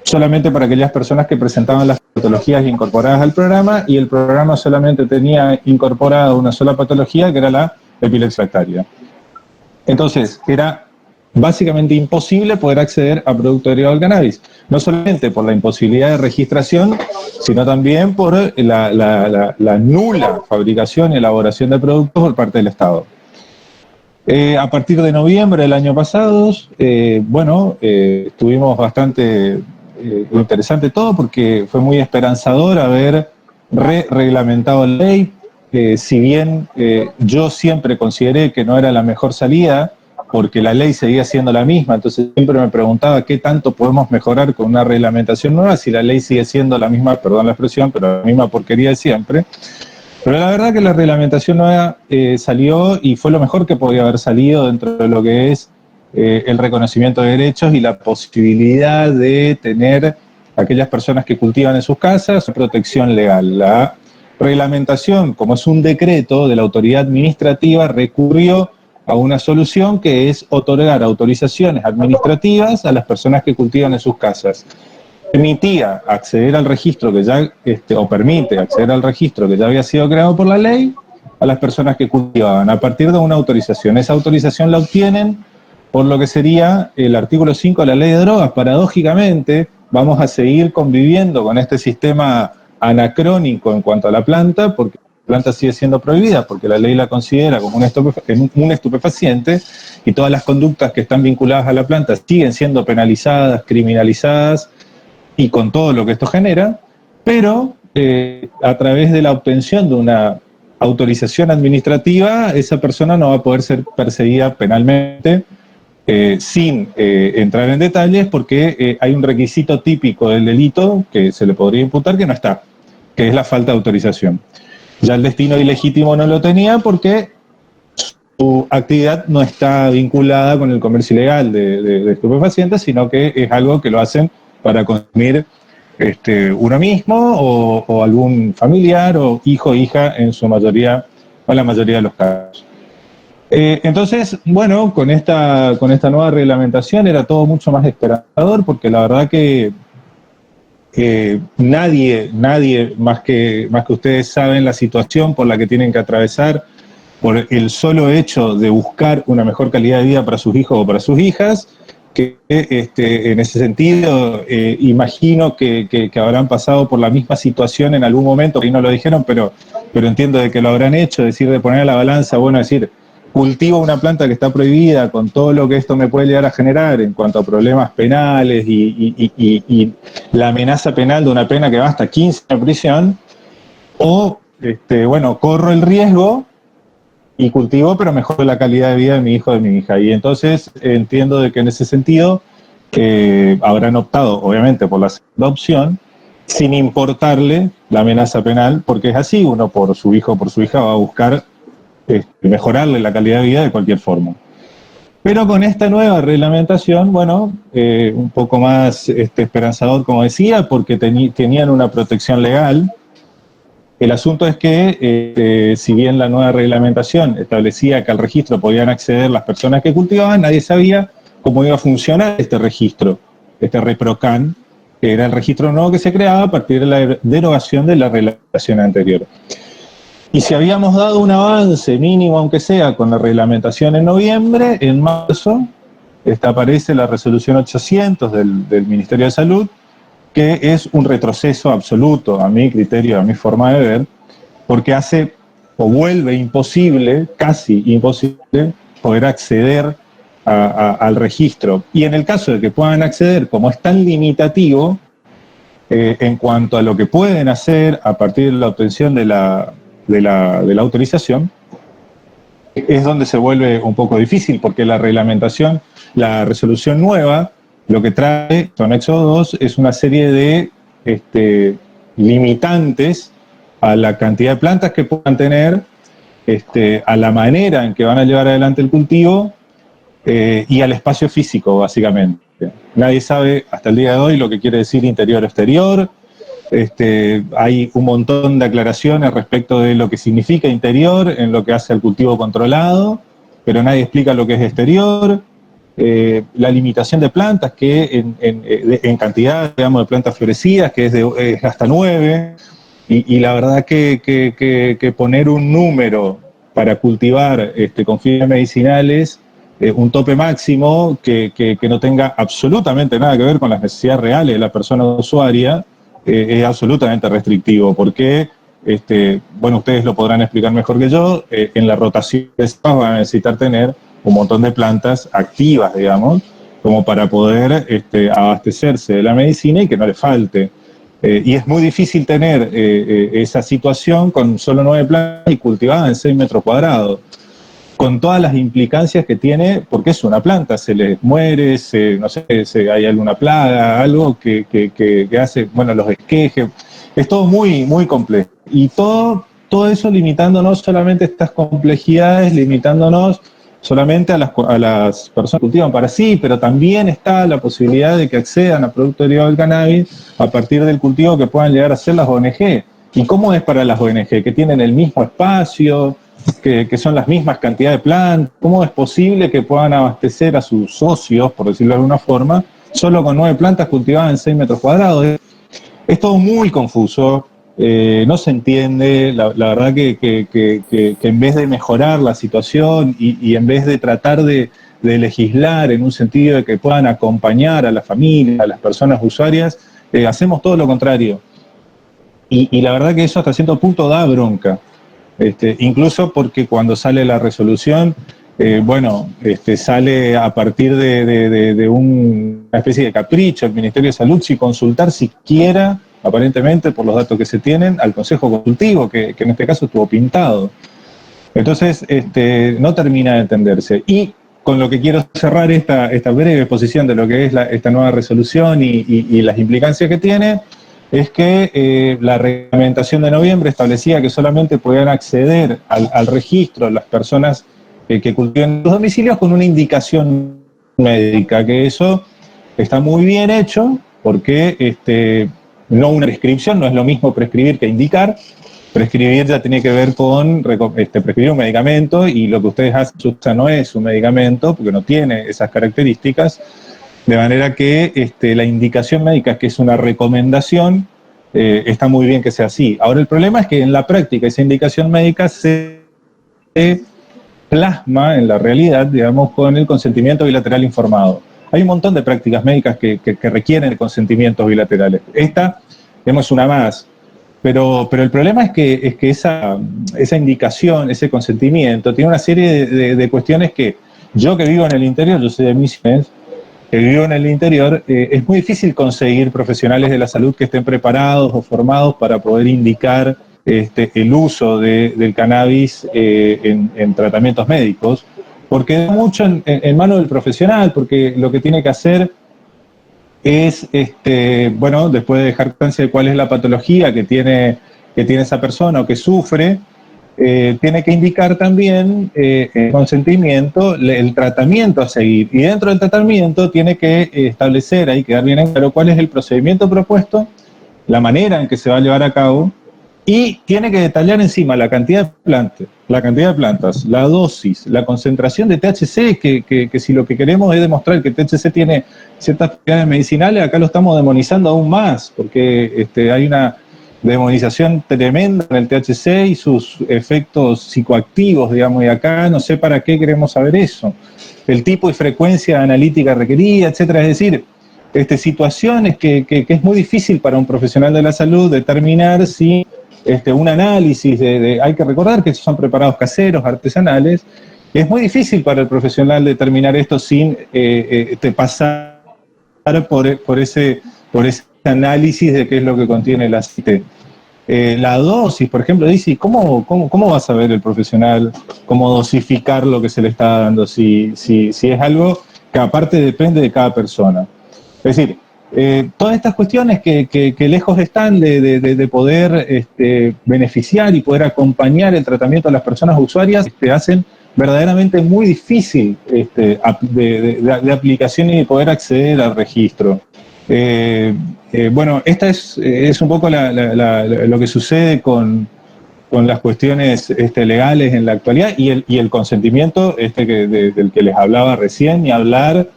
solamente para aquellas personas que presentaban las patologías incorporadas al programa y el programa solamente tenía incorporada una sola patología que era la epilepsia refractaria. Entonces, era básicamente imposible poder acceder a productos derivados del cannabis, no solamente por la imposibilidad de registración, sino también por la nula fabricación y elaboración de productos por parte del Estado. A partir de noviembre del año pasado, estuvimos bastante interesante todo porque fue muy esperanzador haber reglamentado la ley. Si bien yo siempre consideré que no era la mejor salida, porque la ley seguía siendo la misma, entonces siempre me preguntaba qué tanto podemos mejorar con una reglamentación nueva si la ley sigue siendo la misma, perdón la expresión, pero la misma porquería de siempre. Pero la verdad que la reglamentación nueva salió y fue lo mejor que podía haber salido dentro de lo que es el reconocimiento de derechos y la posibilidad de tener aquellas personas que cultivan en sus casas protección legal. La reglamentación, como es un decreto de la autoridad administrativa, recurrió a una solución que es otorgar autorizaciones administrativas a las personas que cultivan en sus casas. Permitía acceder al registro que ya, o permite acceder al registro que ya había sido creado por la ley a las personas que cultivaban a partir de una autorización. Esa autorización la obtienen por lo que sería el artículo 5 de la ley de drogas. Paradójicamente, vamos a seguir conviviendo con este sistema anacrónico en cuanto a la planta, porque la planta sigue siendo prohibida, porque la ley la considera como un estupefaciente, y todas las conductas que están vinculadas a la planta siguen siendo penalizadas, criminalizadas, y con todo lo que esto genera, pero a través de la obtención de una autorización administrativa, esa persona no va a poder ser perseguida penalmente, sin entrar en detalles, porque hay un requisito típico del delito que se le podría imputar que no está, que es la falta de autorización. Ya el destino ilegítimo no lo tenía porque su actividad no está vinculada con el comercio ilegal de estupefacientes, sino que es algo que lo hacen para consumir uno mismo o algún familiar o hijo o hija en su mayoría, o en la mayoría de los casos. Entonces, bueno, con esta nueva reglamentación era todo mucho más esperanzador, porque la verdad que nadie más que ustedes saben la situación por la que tienen que atravesar por el solo hecho de buscar una mejor calidad de vida para sus hijos o para sus hijas, que en ese sentido imagino que habrán pasado por la misma situación en algún momento, y no lo dijeron, pero entiendo de que lo habrán hecho, decir, de poner a la balanza, bueno, decir, cultivo una planta que está prohibida con todo lo que esto me puede llegar a generar en cuanto a problemas penales y la amenaza penal de una pena que va hasta 15 años de prisión, o bueno, corro el riesgo y cultivo, pero mejoro la calidad de vida de mi hijo o de mi hija. Y entonces entiendo de que en ese sentido habrán optado, obviamente, por la segunda opción, sin importarle la amenaza penal, porque es así, uno por su hijo o por su hija va a buscar mejorarle la calidad de vida de cualquier forma. Pero con esta nueva reglamentación, bueno, un poco más esperanzador, como decía, porque tenían una protección legal. El asunto es que, si bien la nueva reglamentación establecía que al registro podían acceder las personas que cultivaban, nadie sabía cómo iba a funcionar este registro, este ReproCan, que era el registro nuevo que se creaba a partir de la derogación de la reglamentación anterior. Y si habíamos dado un avance mínimo, aunque sea, con la reglamentación en noviembre, en marzo aparece la resolución 800 del Ministerio de Salud, que es un retroceso absoluto, a mi criterio, a mi forma de ver, porque hace o vuelve imposible, casi imposible, poder acceder al registro. Y en el caso de que puedan acceder, como es tan limitativo en cuanto a lo que pueden hacer a partir de la obtención de la autorización, es donde se vuelve un poco difícil, porque la reglamentación, la resolución nueva, lo que trae, su anexo 2, es una serie de limitantes a la cantidad de plantas que puedan tener, a la manera en que van a llevar adelante el cultivo y al espacio físico, básicamente. Nadie sabe hasta el día de hoy lo que quiere decir interior o exterior. Hay un montón de aclaraciones respecto de lo que significa interior en lo que hace al cultivo controlado, pero nadie explica lo que es exterior. La limitación de plantas, que en cantidad, digamos, de plantas florecidas, que es hasta 9, y la verdad que poner un número para cultivar con fines medicinales, un tope máximo que no tenga absolutamente nada que ver con las necesidades reales de la persona usuaria, es absolutamente restrictivo, porque, bueno, ustedes lo podrán explicar mejor que yo, en la rotación de espacios van a necesitar tener un montón de plantas activas, digamos, como para poder abastecerse de la medicina y que no le falte. Y es muy difícil tener esa situación con solo 9 plantas y cultivadas en 6 metros cuadrados, con todas las implicancias que tiene, porque es una planta, se les muere, no sé, hay alguna plaga, algo que hace, bueno, los esquejes, es todo muy, muy complejo. Y todo eso limitándonos solamente estas complejidades, limitándonos solamente a las personas que cultivan para sí, pero también está la posibilidad de que accedan a productos derivados del cannabis a partir del cultivo que puedan llegar a ser las ONG. ¿Y cómo es para las ONG? Que tienen el mismo espacio, que son las mismas cantidades de plantas. ¿Cómo es posible que puedan abastecer a sus socios, por decirlo de alguna forma, solo con 9 plantas cultivadas en 6 metros cuadrados? Es todo muy confuso. No se entiende, la verdad que en vez de mejorar la situación y en vez de tratar de de legislar en un sentido de que puedan acompañar a la familia, a las personas usuarias, hacemos todo lo contrario. Y la verdad que eso hasta cierto punto da bronca. Incluso porque cuando sale la resolución, sale a partir de una especie de capricho del Ministerio de Salud sin consultar siquiera, aparentemente por los datos que se tienen, al Consejo Consultivo, que en este caso estuvo pintado. Entonces, no termina de entenderse. Y con lo que quiero cerrar esta breve exposición de lo que es esta nueva resolución y las implicancias que tiene, es que la reglamentación de noviembre establecía que solamente podían acceder al registro las personas que cultiven los domicilios con una indicación médica, que eso está muy bien hecho, porque no una prescripción, no es lo mismo prescribir que indicar. Prescribir ya tiene que ver con prescribir un medicamento, y lo que ustedes hacen no es un medicamento, porque no tiene esas características, de manera que la indicación médica, que es una recomendación, está muy bien que sea así. Ahora, el problema es que en la práctica esa indicación médica se plasma en la realidad, digamos, con el consentimiento bilateral informado. Hay un montón de prácticas médicas que requieren consentimientos bilaterales. Esta, vemos una más. Pero el problema es que esa indicación, ese consentimiento, tiene una serie de cuestiones que yo, que vivo en el interior, yo soy de Misiones, que vivo en el interior, es muy difícil conseguir profesionales de la salud que estén preparados o formados para poder indicar el uso del cannabis en tratamientos médicos, porque da mucho en manos del profesional, porque lo que tiene que hacer es, después de dejar constancia de cuál es la patología que tiene esa persona o que sufre, tiene que indicar también el consentimiento, el tratamiento a seguir. Y dentro del tratamiento tiene que establecer, ahí quedar bien en claro cuál es el procedimiento propuesto, la manera en que se va a llevar a cabo, y tiene que detallar encima la cantidad de plantas, la dosis, la concentración de THC, que si lo que queremos es demostrar que el THC tiene ciertas propiedades medicinales, acá lo estamos demonizando aún más, porque hay una demonización tremenda en el THC y sus efectos psicoactivos, digamos, y acá no sé para qué queremos saber eso. El tipo y frecuencia analítica requerida, etcétera. Es decir, situaciones que es muy difícil para un profesional de la salud determinar si un análisis hay que recordar que son preparados caseros, artesanales, y es muy difícil para el profesional determinar esto sin pasar por ese análisis de qué es lo que contiene el aceite. La dosis, por ejemplo, dice, ¿cómo va a saber el profesional cómo dosificar lo que se le está dando si es algo que aparte depende de cada persona? Es decir, todas estas cuestiones que lejos están de poder beneficiar y poder acompañar el tratamiento a las personas usuarias, hacen verdaderamente muy difícil de aplicación y de poder acceder al registro. Esta es un poco lo que sucede con las cuestiones legales en la actualidad, y el consentimiento del que les hablaba recién, y hablar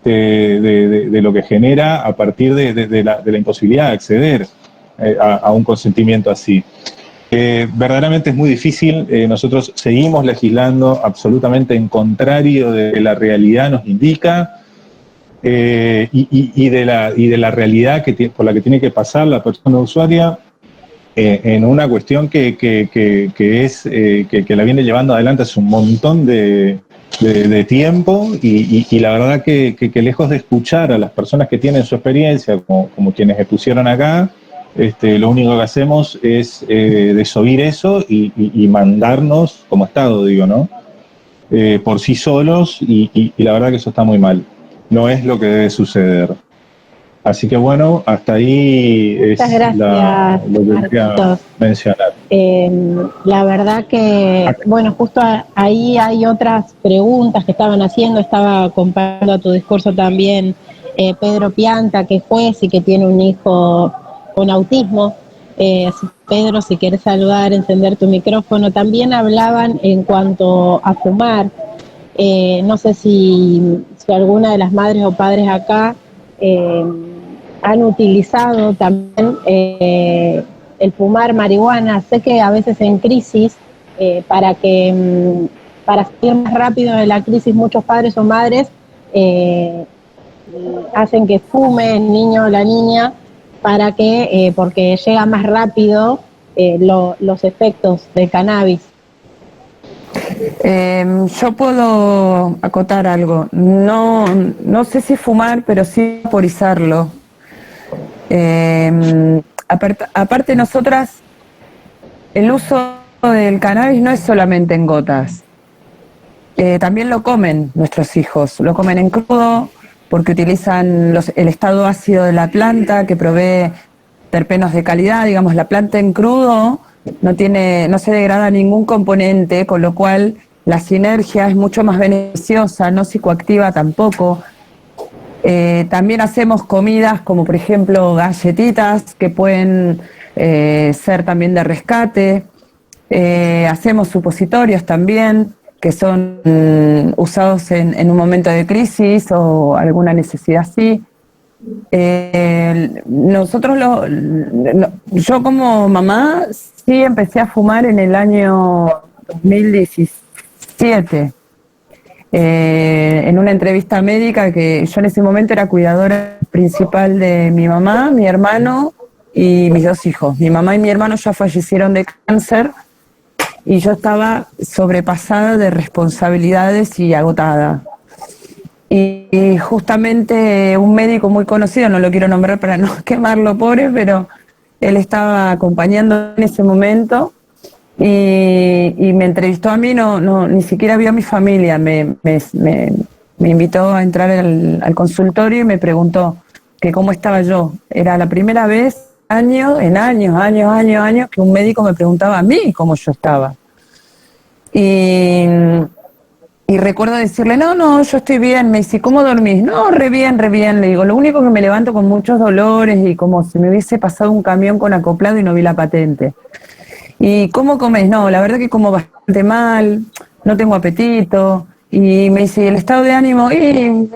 de lo que genera a partir de la imposibilidad de acceder a un consentimiento así. Verdaderamente es muy difícil. Nosotros seguimos legislando absolutamente en contrario de que la realidad nos indica, y de la realidad por la que tiene que pasar la persona usuaria, en una cuestión que la viene llevando adelante hace un montón de tiempo, y la verdad que lejos de escuchar a las personas que tienen su experiencia, como quienes expusieron acá, lo único que hacemos es desoír eso y mandarnos como Estado, digo, ¿no? Por sí solos, y la verdad que eso está muy mal. No es lo que debe suceder. Así que bueno, hasta ahí es lo que quería mencionar. La verdad que, bueno, justo ahí hay otras preguntas que estaban haciendo. Estaba comparando a tu discurso también Pedro Pianta, que es juez y que tiene un hijo con autismo. Pedro, si quieres saludar, encender tu micrófono. También hablaban en cuanto a fumar. No sé si alguna de las madres o padres acá han utilizado también el fumar marihuana. Sé que a veces en crisis, para que para salir más rápido de la crisis, muchos padres o madres hacen que fume el niño o la niña para que, porque llega más rápido los efectos del cannabis. Yo puedo acotar algo. No sé si fumar, pero sí vaporizarlo. Aparte nosotras, el uso del cannabis no es solamente en gotas. También lo comen nuestros hijos. Lo comen en crudo porque utilizan el estado ácido de la planta que provee terpenos de calidad. Digamos, la planta en crudo no se degrada ningún componente, con lo cual la sinergia es mucho más beneficiosa, no psicoactiva tampoco. También hacemos comidas como por ejemplo galletitas que pueden ser también de rescate. Hacemos supositorios también que son usados en un momento de crisis o alguna necesidad así. Yo como mamá sí empecé a fumar en el año 2017. En una entrevista médica que yo en ese momento era cuidadora principal de mi mamá, mi hermano y mis 2 hijos. Mi mamá y mi hermano ya fallecieron de cáncer y yo estaba sobrepasada de responsabilidades y agotada. Y justamente un médico muy conocido, no lo quiero nombrar para no quemarlo, pobre, pero él estaba acompañando en ese momento y me entrevistó a mí, ni siquiera vio a mi familia, me invitó a entrar al consultorio y me preguntó que cómo estaba yo. Era la primera vez, años, que un médico me preguntaba a mí cómo yo estaba. Y recuerdo decirle, no, yo estoy bien. Me dice, ¿cómo dormís? No, re bien. Le digo, lo único que me levanto con muchos dolores y como si me hubiese pasado un camión con acoplado y no vi la patente. ¿Y cómo comés? No, la verdad que como bastante mal, no tengo apetito. Y me dice, ¿y el estado de ánimo? Y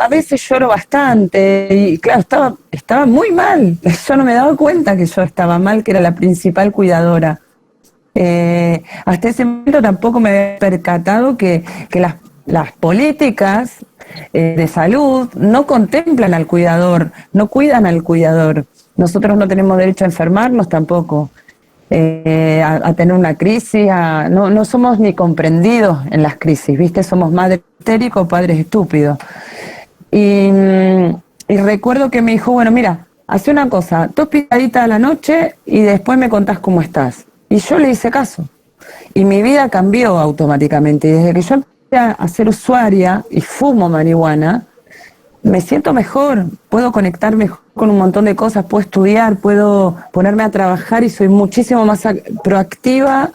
a veces lloro bastante. Y claro, estaba muy mal. Yo no me daba cuenta que yo estaba mal, que era la principal cuidadora. Hasta ese momento tampoco me había percatado que las políticas de salud no contemplan al cuidador, no cuidan al cuidador. Nosotros no tenemos derecho a enfermarnos tampoco, a tener una crisis, no somos ni comprendidos en las crisis, ¿viste? Somos madres histéricos, padres estúpidos. Y recuerdo que me dijo, bueno, mira, hace una cosa, 2 picaditas a la noche y después me contás cómo estás. Y yo le hice caso. Y mi vida cambió automáticamente. Y desde que yo empecé a ser usuaria y fumo marihuana, me siento mejor. Puedo conectar mejor con un montón de cosas, puedo estudiar, puedo ponerme a trabajar y soy muchísimo más proactiva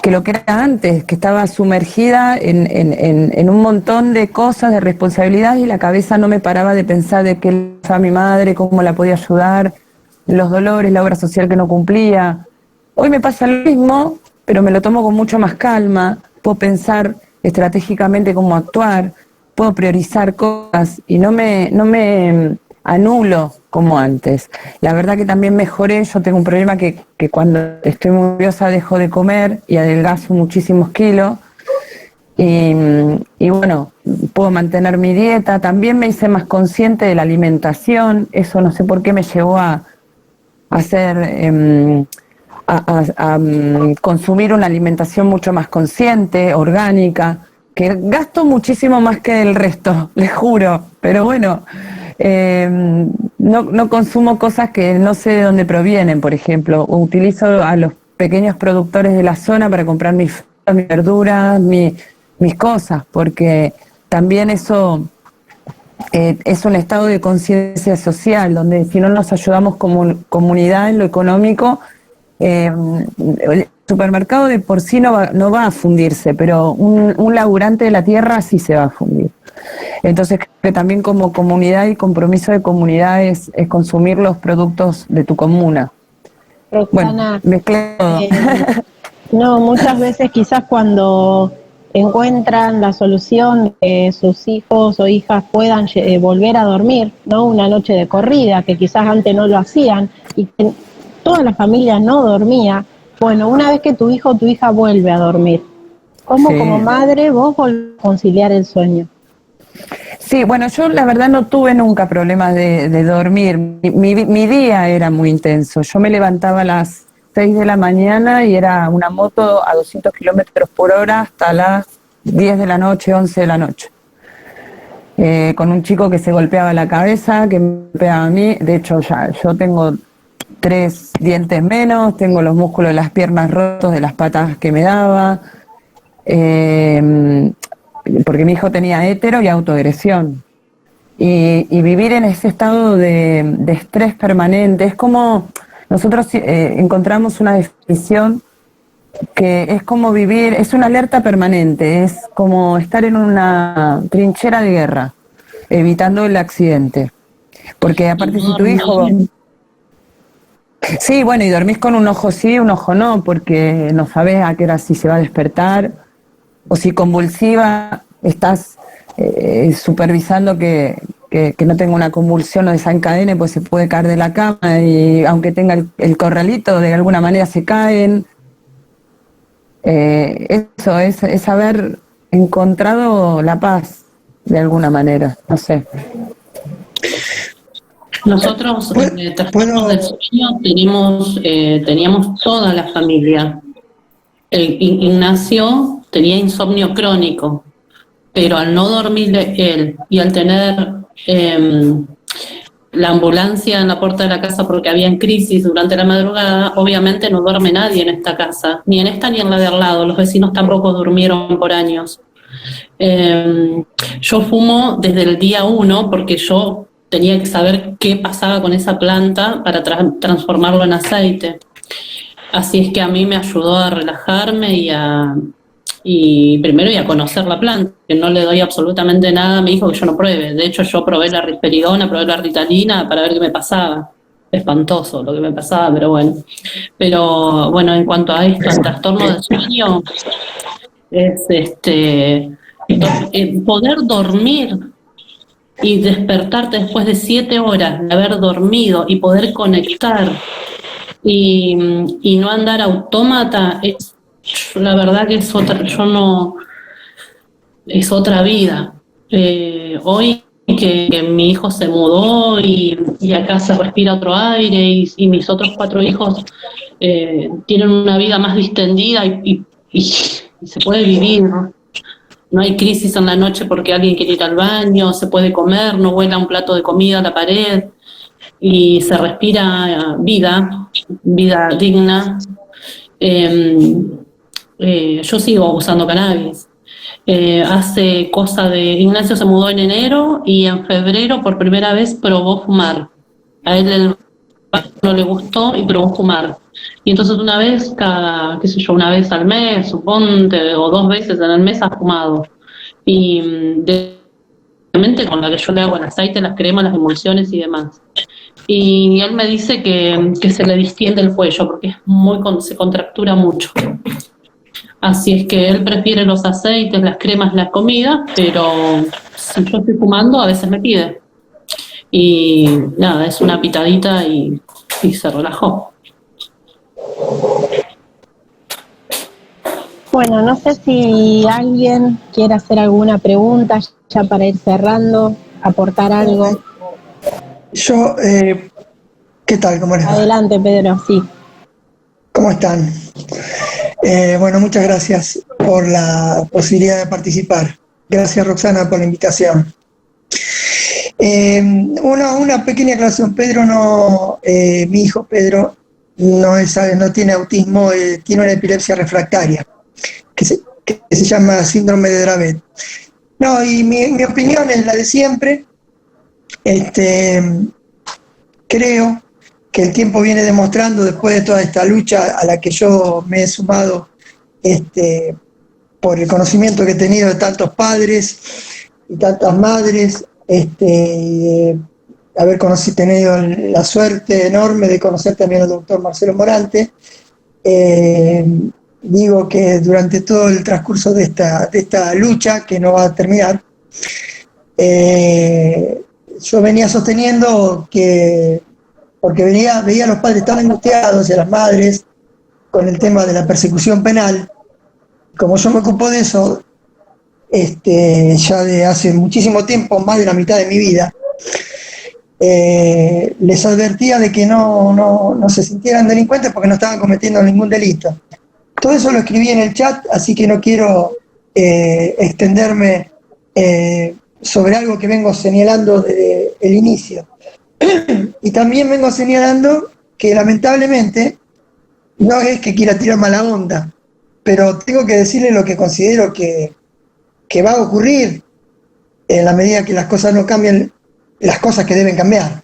que lo que era antes, que estaba sumergida en un montón de cosas, de responsabilidades y la cabeza no me paraba de pensar de qué le pasaba a mi madre, cómo la podía ayudar, los dolores, la obra social que no cumplía. Hoy me pasa lo mismo, pero me lo tomo con mucho más calma, puedo pensar estratégicamente cómo actuar, puedo priorizar cosas y no me anulo como antes. La verdad que también mejoré, yo tengo un problema que cuando estoy muy nerviosa dejo de comer y adelgazo muchísimos kilos y bueno, puedo mantener mi dieta, también me hice más consciente de la alimentación, eso no sé por qué me llevó a hacer... A consumir una alimentación mucho más consciente, orgánica, que gasto muchísimo más que el resto, les juro, pero bueno, no consumo cosas que no sé de dónde provienen, por ejemplo, utilizo a los pequeños productores de la zona para comprar mis frutas, mis verduras, mis cosas, porque también eso es un estado de conciencia social, donde si no nos ayudamos como comunidad en lo económico, el supermercado de por sí no va a fundirse, pero un laburante de la tierra sí se va a fundir. Entonces creo que también como comunidad y compromiso de comunidad es consumir los productos de tu comuna. Roxana, bueno, mezclé todo. No, muchas veces quizás cuando encuentran la solución de que sus hijos o hijas puedan volver a dormir, ¿no? Una noche de corrida, que quizás antes no lo hacían y que toda la familia no dormía. Bueno, una vez que tu hijo o tu hija vuelve a dormir, ¿Cómo Sí. como madre vos volvés a conciliar el sueño? Sí, bueno, yo la verdad no tuve nunca problemas de dormir. Mi día era muy intenso. Yo me levantaba a las 6 de la mañana y era una moto a 200 kilómetros por hora hasta las 10 de la noche, 11 de la noche. Con un chico que se golpeaba la cabeza, que me golpeaba a mí. De hecho, ya yo tengo 3 dientes menos, tengo los músculos de las piernas rotos de las patas que me daba. Porque mi hijo tenía hétero y autoagresión. Y vivir en ese estado de estrés permanente, es como, nosotros encontramos una definición que es como vivir, es una alerta permanente, es como estar en una trinchera de guerra, evitando el accidente. Porque aparte si tu hijo... Sí, bueno, y dormís con un ojo sí, un ojo no, porque no sabes a qué hora si se va a despertar, o si convulsiva, estás supervisando que no tenga una convulsión o desencadene, pues se puede caer de la cama y aunque tenga el corralito, de alguna manera se caen. Eso es haber encontrado la paz, de alguna manera, no sé. Nosotros en el trastorno del sueño teníamos toda la familia. Ignacio tenía insomnio crónico, pero al no dormir él y al tener la ambulancia en la puerta de la casa porque había crisis durante la madrugada, obviamente no duerme nadie en esta casa, ni en esta ni en la de al lado. Los vecinos tampoco durmieron por años. Yo fumo desde el día 1 porque yo tenía que saber qué pasaba con esa planta para transformarlo en aceite. Así es que a mí me ayudó a relajarme y primero y a conocer la planta, que no le doy absolutamente nada, me dijo que yo no pruebe. De hecho, yo probé la risperidona, probé la ritalina para ver qué me pasaba. Espantoso lo que me pasaba, pero bueno. Pero bueno, en cuanto a esto, al trastorno del sueño, es poder dormir y despertarte después de 7 horas de haber dormido y poder conectar y no andar autómata, la verdad que es otra vida. Hoy que mi hijo se mudó y acá se respira otro aire y mis otros 4 hijos tienen una vida más distendida y se puede vivir, ¿no? No hay crisis en la noche porque alguien quiere ir al baño, se puede comer, no vuela un plato de comida a la pared y se respira vida digna. Yo sigo usando cannabis. Hace cosa de... Ignacio se mudó en enero y en febrero por primera vez probó fumar. A él el no le gustó y probó fumar. Y entonces una vez una vez al mes, suponte, o 2 veces en el mes ha fumado. Y realmente con la que yo le hago el aceite, las cremas, las emulsiones y demás. Y él me dice que se le distiende el cuello porque se contractura mucho. Así es que él prefiere los aceites, las cremas, la comida, pero si yo estoy fumando a veces me pide. Y nada, es una pitadita y se relajó. Bueno, no sé si alguien quiere hacer alguna pregunta ya para ir cerrando, aportar algo. Yo, ¿qué tal? ¿Cómo les va? Adelante, Pedro, sí. ¿Cómo están? Bueno, muchas gracias por la posibilidad de participar. Gracias, Roxana, por la invitación. Una pequeña aclaración. Pedro no, mi hijo Pedro no tiene autismo, tiene una epilepsia refractaria que se llama síndrome de Dravet. No, y mi opinión es la de siempre. Creo que el tiempo viene demostrando, después de toda esta lucha a la que yo me he sumado, por el conocimiento que he tenido de tantos padres y tantas madres, haber tenido la suerte enorme de conocer también al doctor Marcelo Morante. Digo que durante todo el transcurso de esta lucha, que no va a terminar, yo venía sosteniendo que, porque veía a los padres tan angustiados y a las madres con el tema de la persecución penal, como yo me ocupo de eso, ya de hace muchísimo tiempo, más de la mitad de mi vida, les advertía de que no se sintieran delincuentes porque no estaban cometiendo ningún delito. Todo eso lo escribí en el chat, así que no quiero extenderme sobre algo que vengo señalando desde el inicio. Y también vengo señalando que lamentablemente no es que quiera tirar mala onda, pero tengo que decirle lo que considero que va a ocurrir en la medida que las cosas no cambien, las cosas que deben cambiar.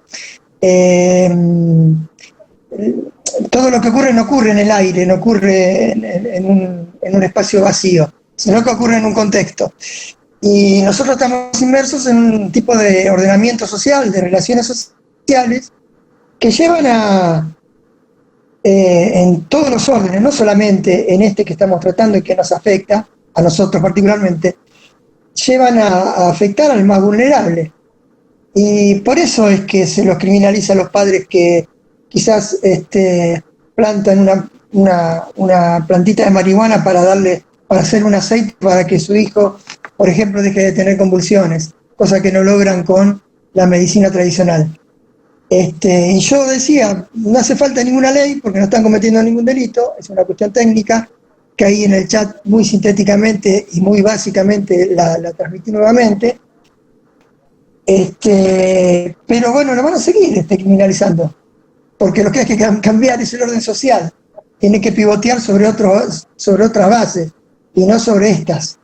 Todo lo que ocurre no ocurre en el aire, no ocurre en un espacio vacío, sino que ocurre en un contexto. Y nosotros estamos inmersos en un tipo de ordenamiento social, de relaciones sociales, que llevan en todos los órdenes, no solamente en este que estamos tratando y que nos afecta, a nosotros particularmente, llevan a afectar al más vulnerable. Y por eso es que se los criminaliza a los padres que quizás plantan una plantita de marihuana para hacer un aceite para que su hijo, por ejemplo, deje de tener convulsiones, cosa que no logran con la medicina tradicional. Y yo decía, no hace falta ninguna ley porque no están cometiendo ningún delito, es una cuestión técnica, que ahí en el chat muy sintéticamente y muy básicamente la transmití nuevamente. Pero bueno, lo van a seguir criminalizando, porque lo que hay que cambiar es el orden social, tiene que pivotear sobre otras bases y no sobre estas.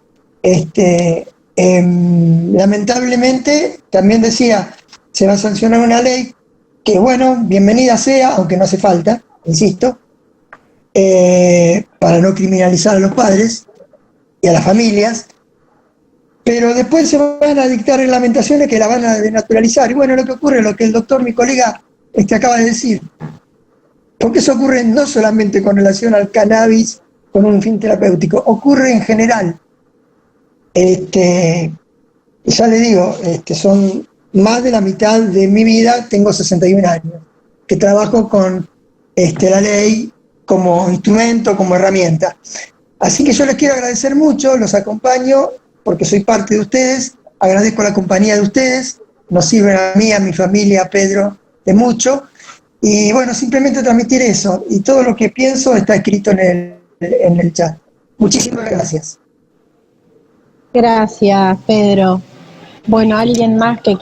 Lamentablemente, también decía, se va a sancionar una ley que, bueno, bienvenida sea, aunque no hace falta, insisto, para no criminalizar a los padres y a las familias, pero después se van a dictar reglamentaciones que la van a denaturalizar. Y bueno, lo que ocurre, lo que el doctor, mi colega, acaba de decir, porque eso ocurre no solamente con relación al cannabis con un fin terapéutico, ocurre en general. Ya le digo, son más de la mitad de mi vida, tengo 61 años, que trabajo con la ley como instrumento, como herramienta. Así que yo les quiero agradecer mucho, los acompaño, porque soy parte de ustedes, agradezco la compañía de ustedes, nos sirven a mí, a mi familia, a Pedro, de mucho, y bueno, simplemente transmitir eso, y todo lo que pienso está escrito en el chat. Muchísimas gracias. Gracias, Pedro. Bueno, alguien más que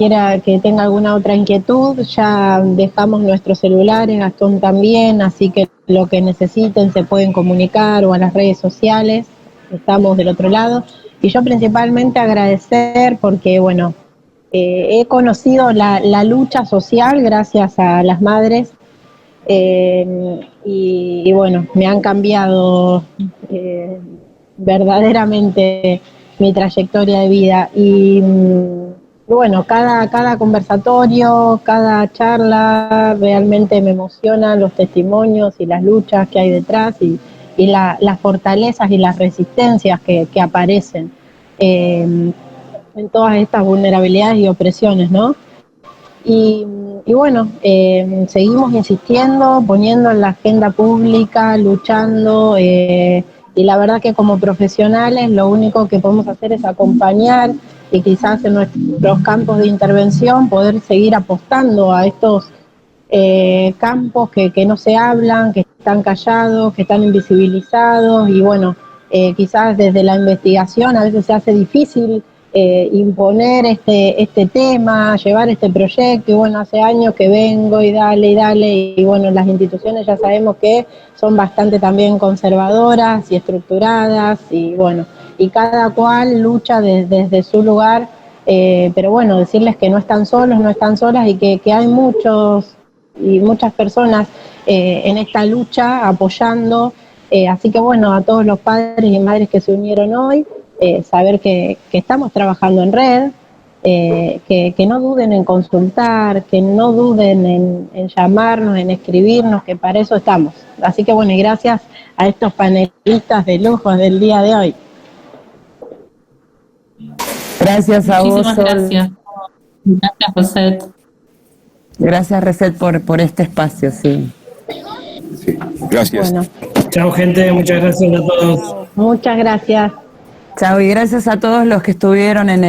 tenga alguna otra inquietud, ya dejamos nuestro celular, en Gastón también, así que lo que necesiten se pueden comunicar o a las redes sociales, estamos del otro lado. Y yo principalmente agradecer porque, bueno, he conocido la lucha social gracias a las madres y bueno, me han cambiado verdaderamente mi trayectoria de vida y bueno, cada conversatorio, cada charla realmente me emocionan los testimonios y las luchas que hay detrás y las fortalezas y las resistencias que aparecen en todas estas vulnerabilidades y opresiones, ¿no? Y bueno, seguimos insistiendo, poniendo en la agenda pública, luchando, y la verdad que como profesionales lo único que podemos hacer es acompañar y quizás en nuestros campos de intervención poder seguir apostando a estos campos que no se hablan, que están callados, que están invisibilizados y bueno, quizás desde la investigación a veces se hace difícil imponer este tema, llevar este proyecto y bueno, hace años que vengo y dale y bueno, las instituciones ya sabemos que son bastante también conservadoras y estructuradas y bueno, y cada cual lucha desde su lugar, pero bueno, decirles que no están solos, no están solas y que hay muchos y muchas personas en esta lucha apoyando, así que bueno, a todos los padres y madres que se unieron hoy, saber que estamos trabajando en red, que no duden en consultar, que no duden en llamarnos, en escribirnos, que para eso estamos. Así que bueno, y gracias a estos panelistas de lujo del día de hoy. Gracias a vos, Muchísimas Sol. gracias. Gracias, Roset. Gracias, Reset, por este espacio, sí. Sí, gracias. Bueno. Chao, gente. Muchas gracias a todos. Muchas gracias. Chao, y gracias a todos los que estuvieron en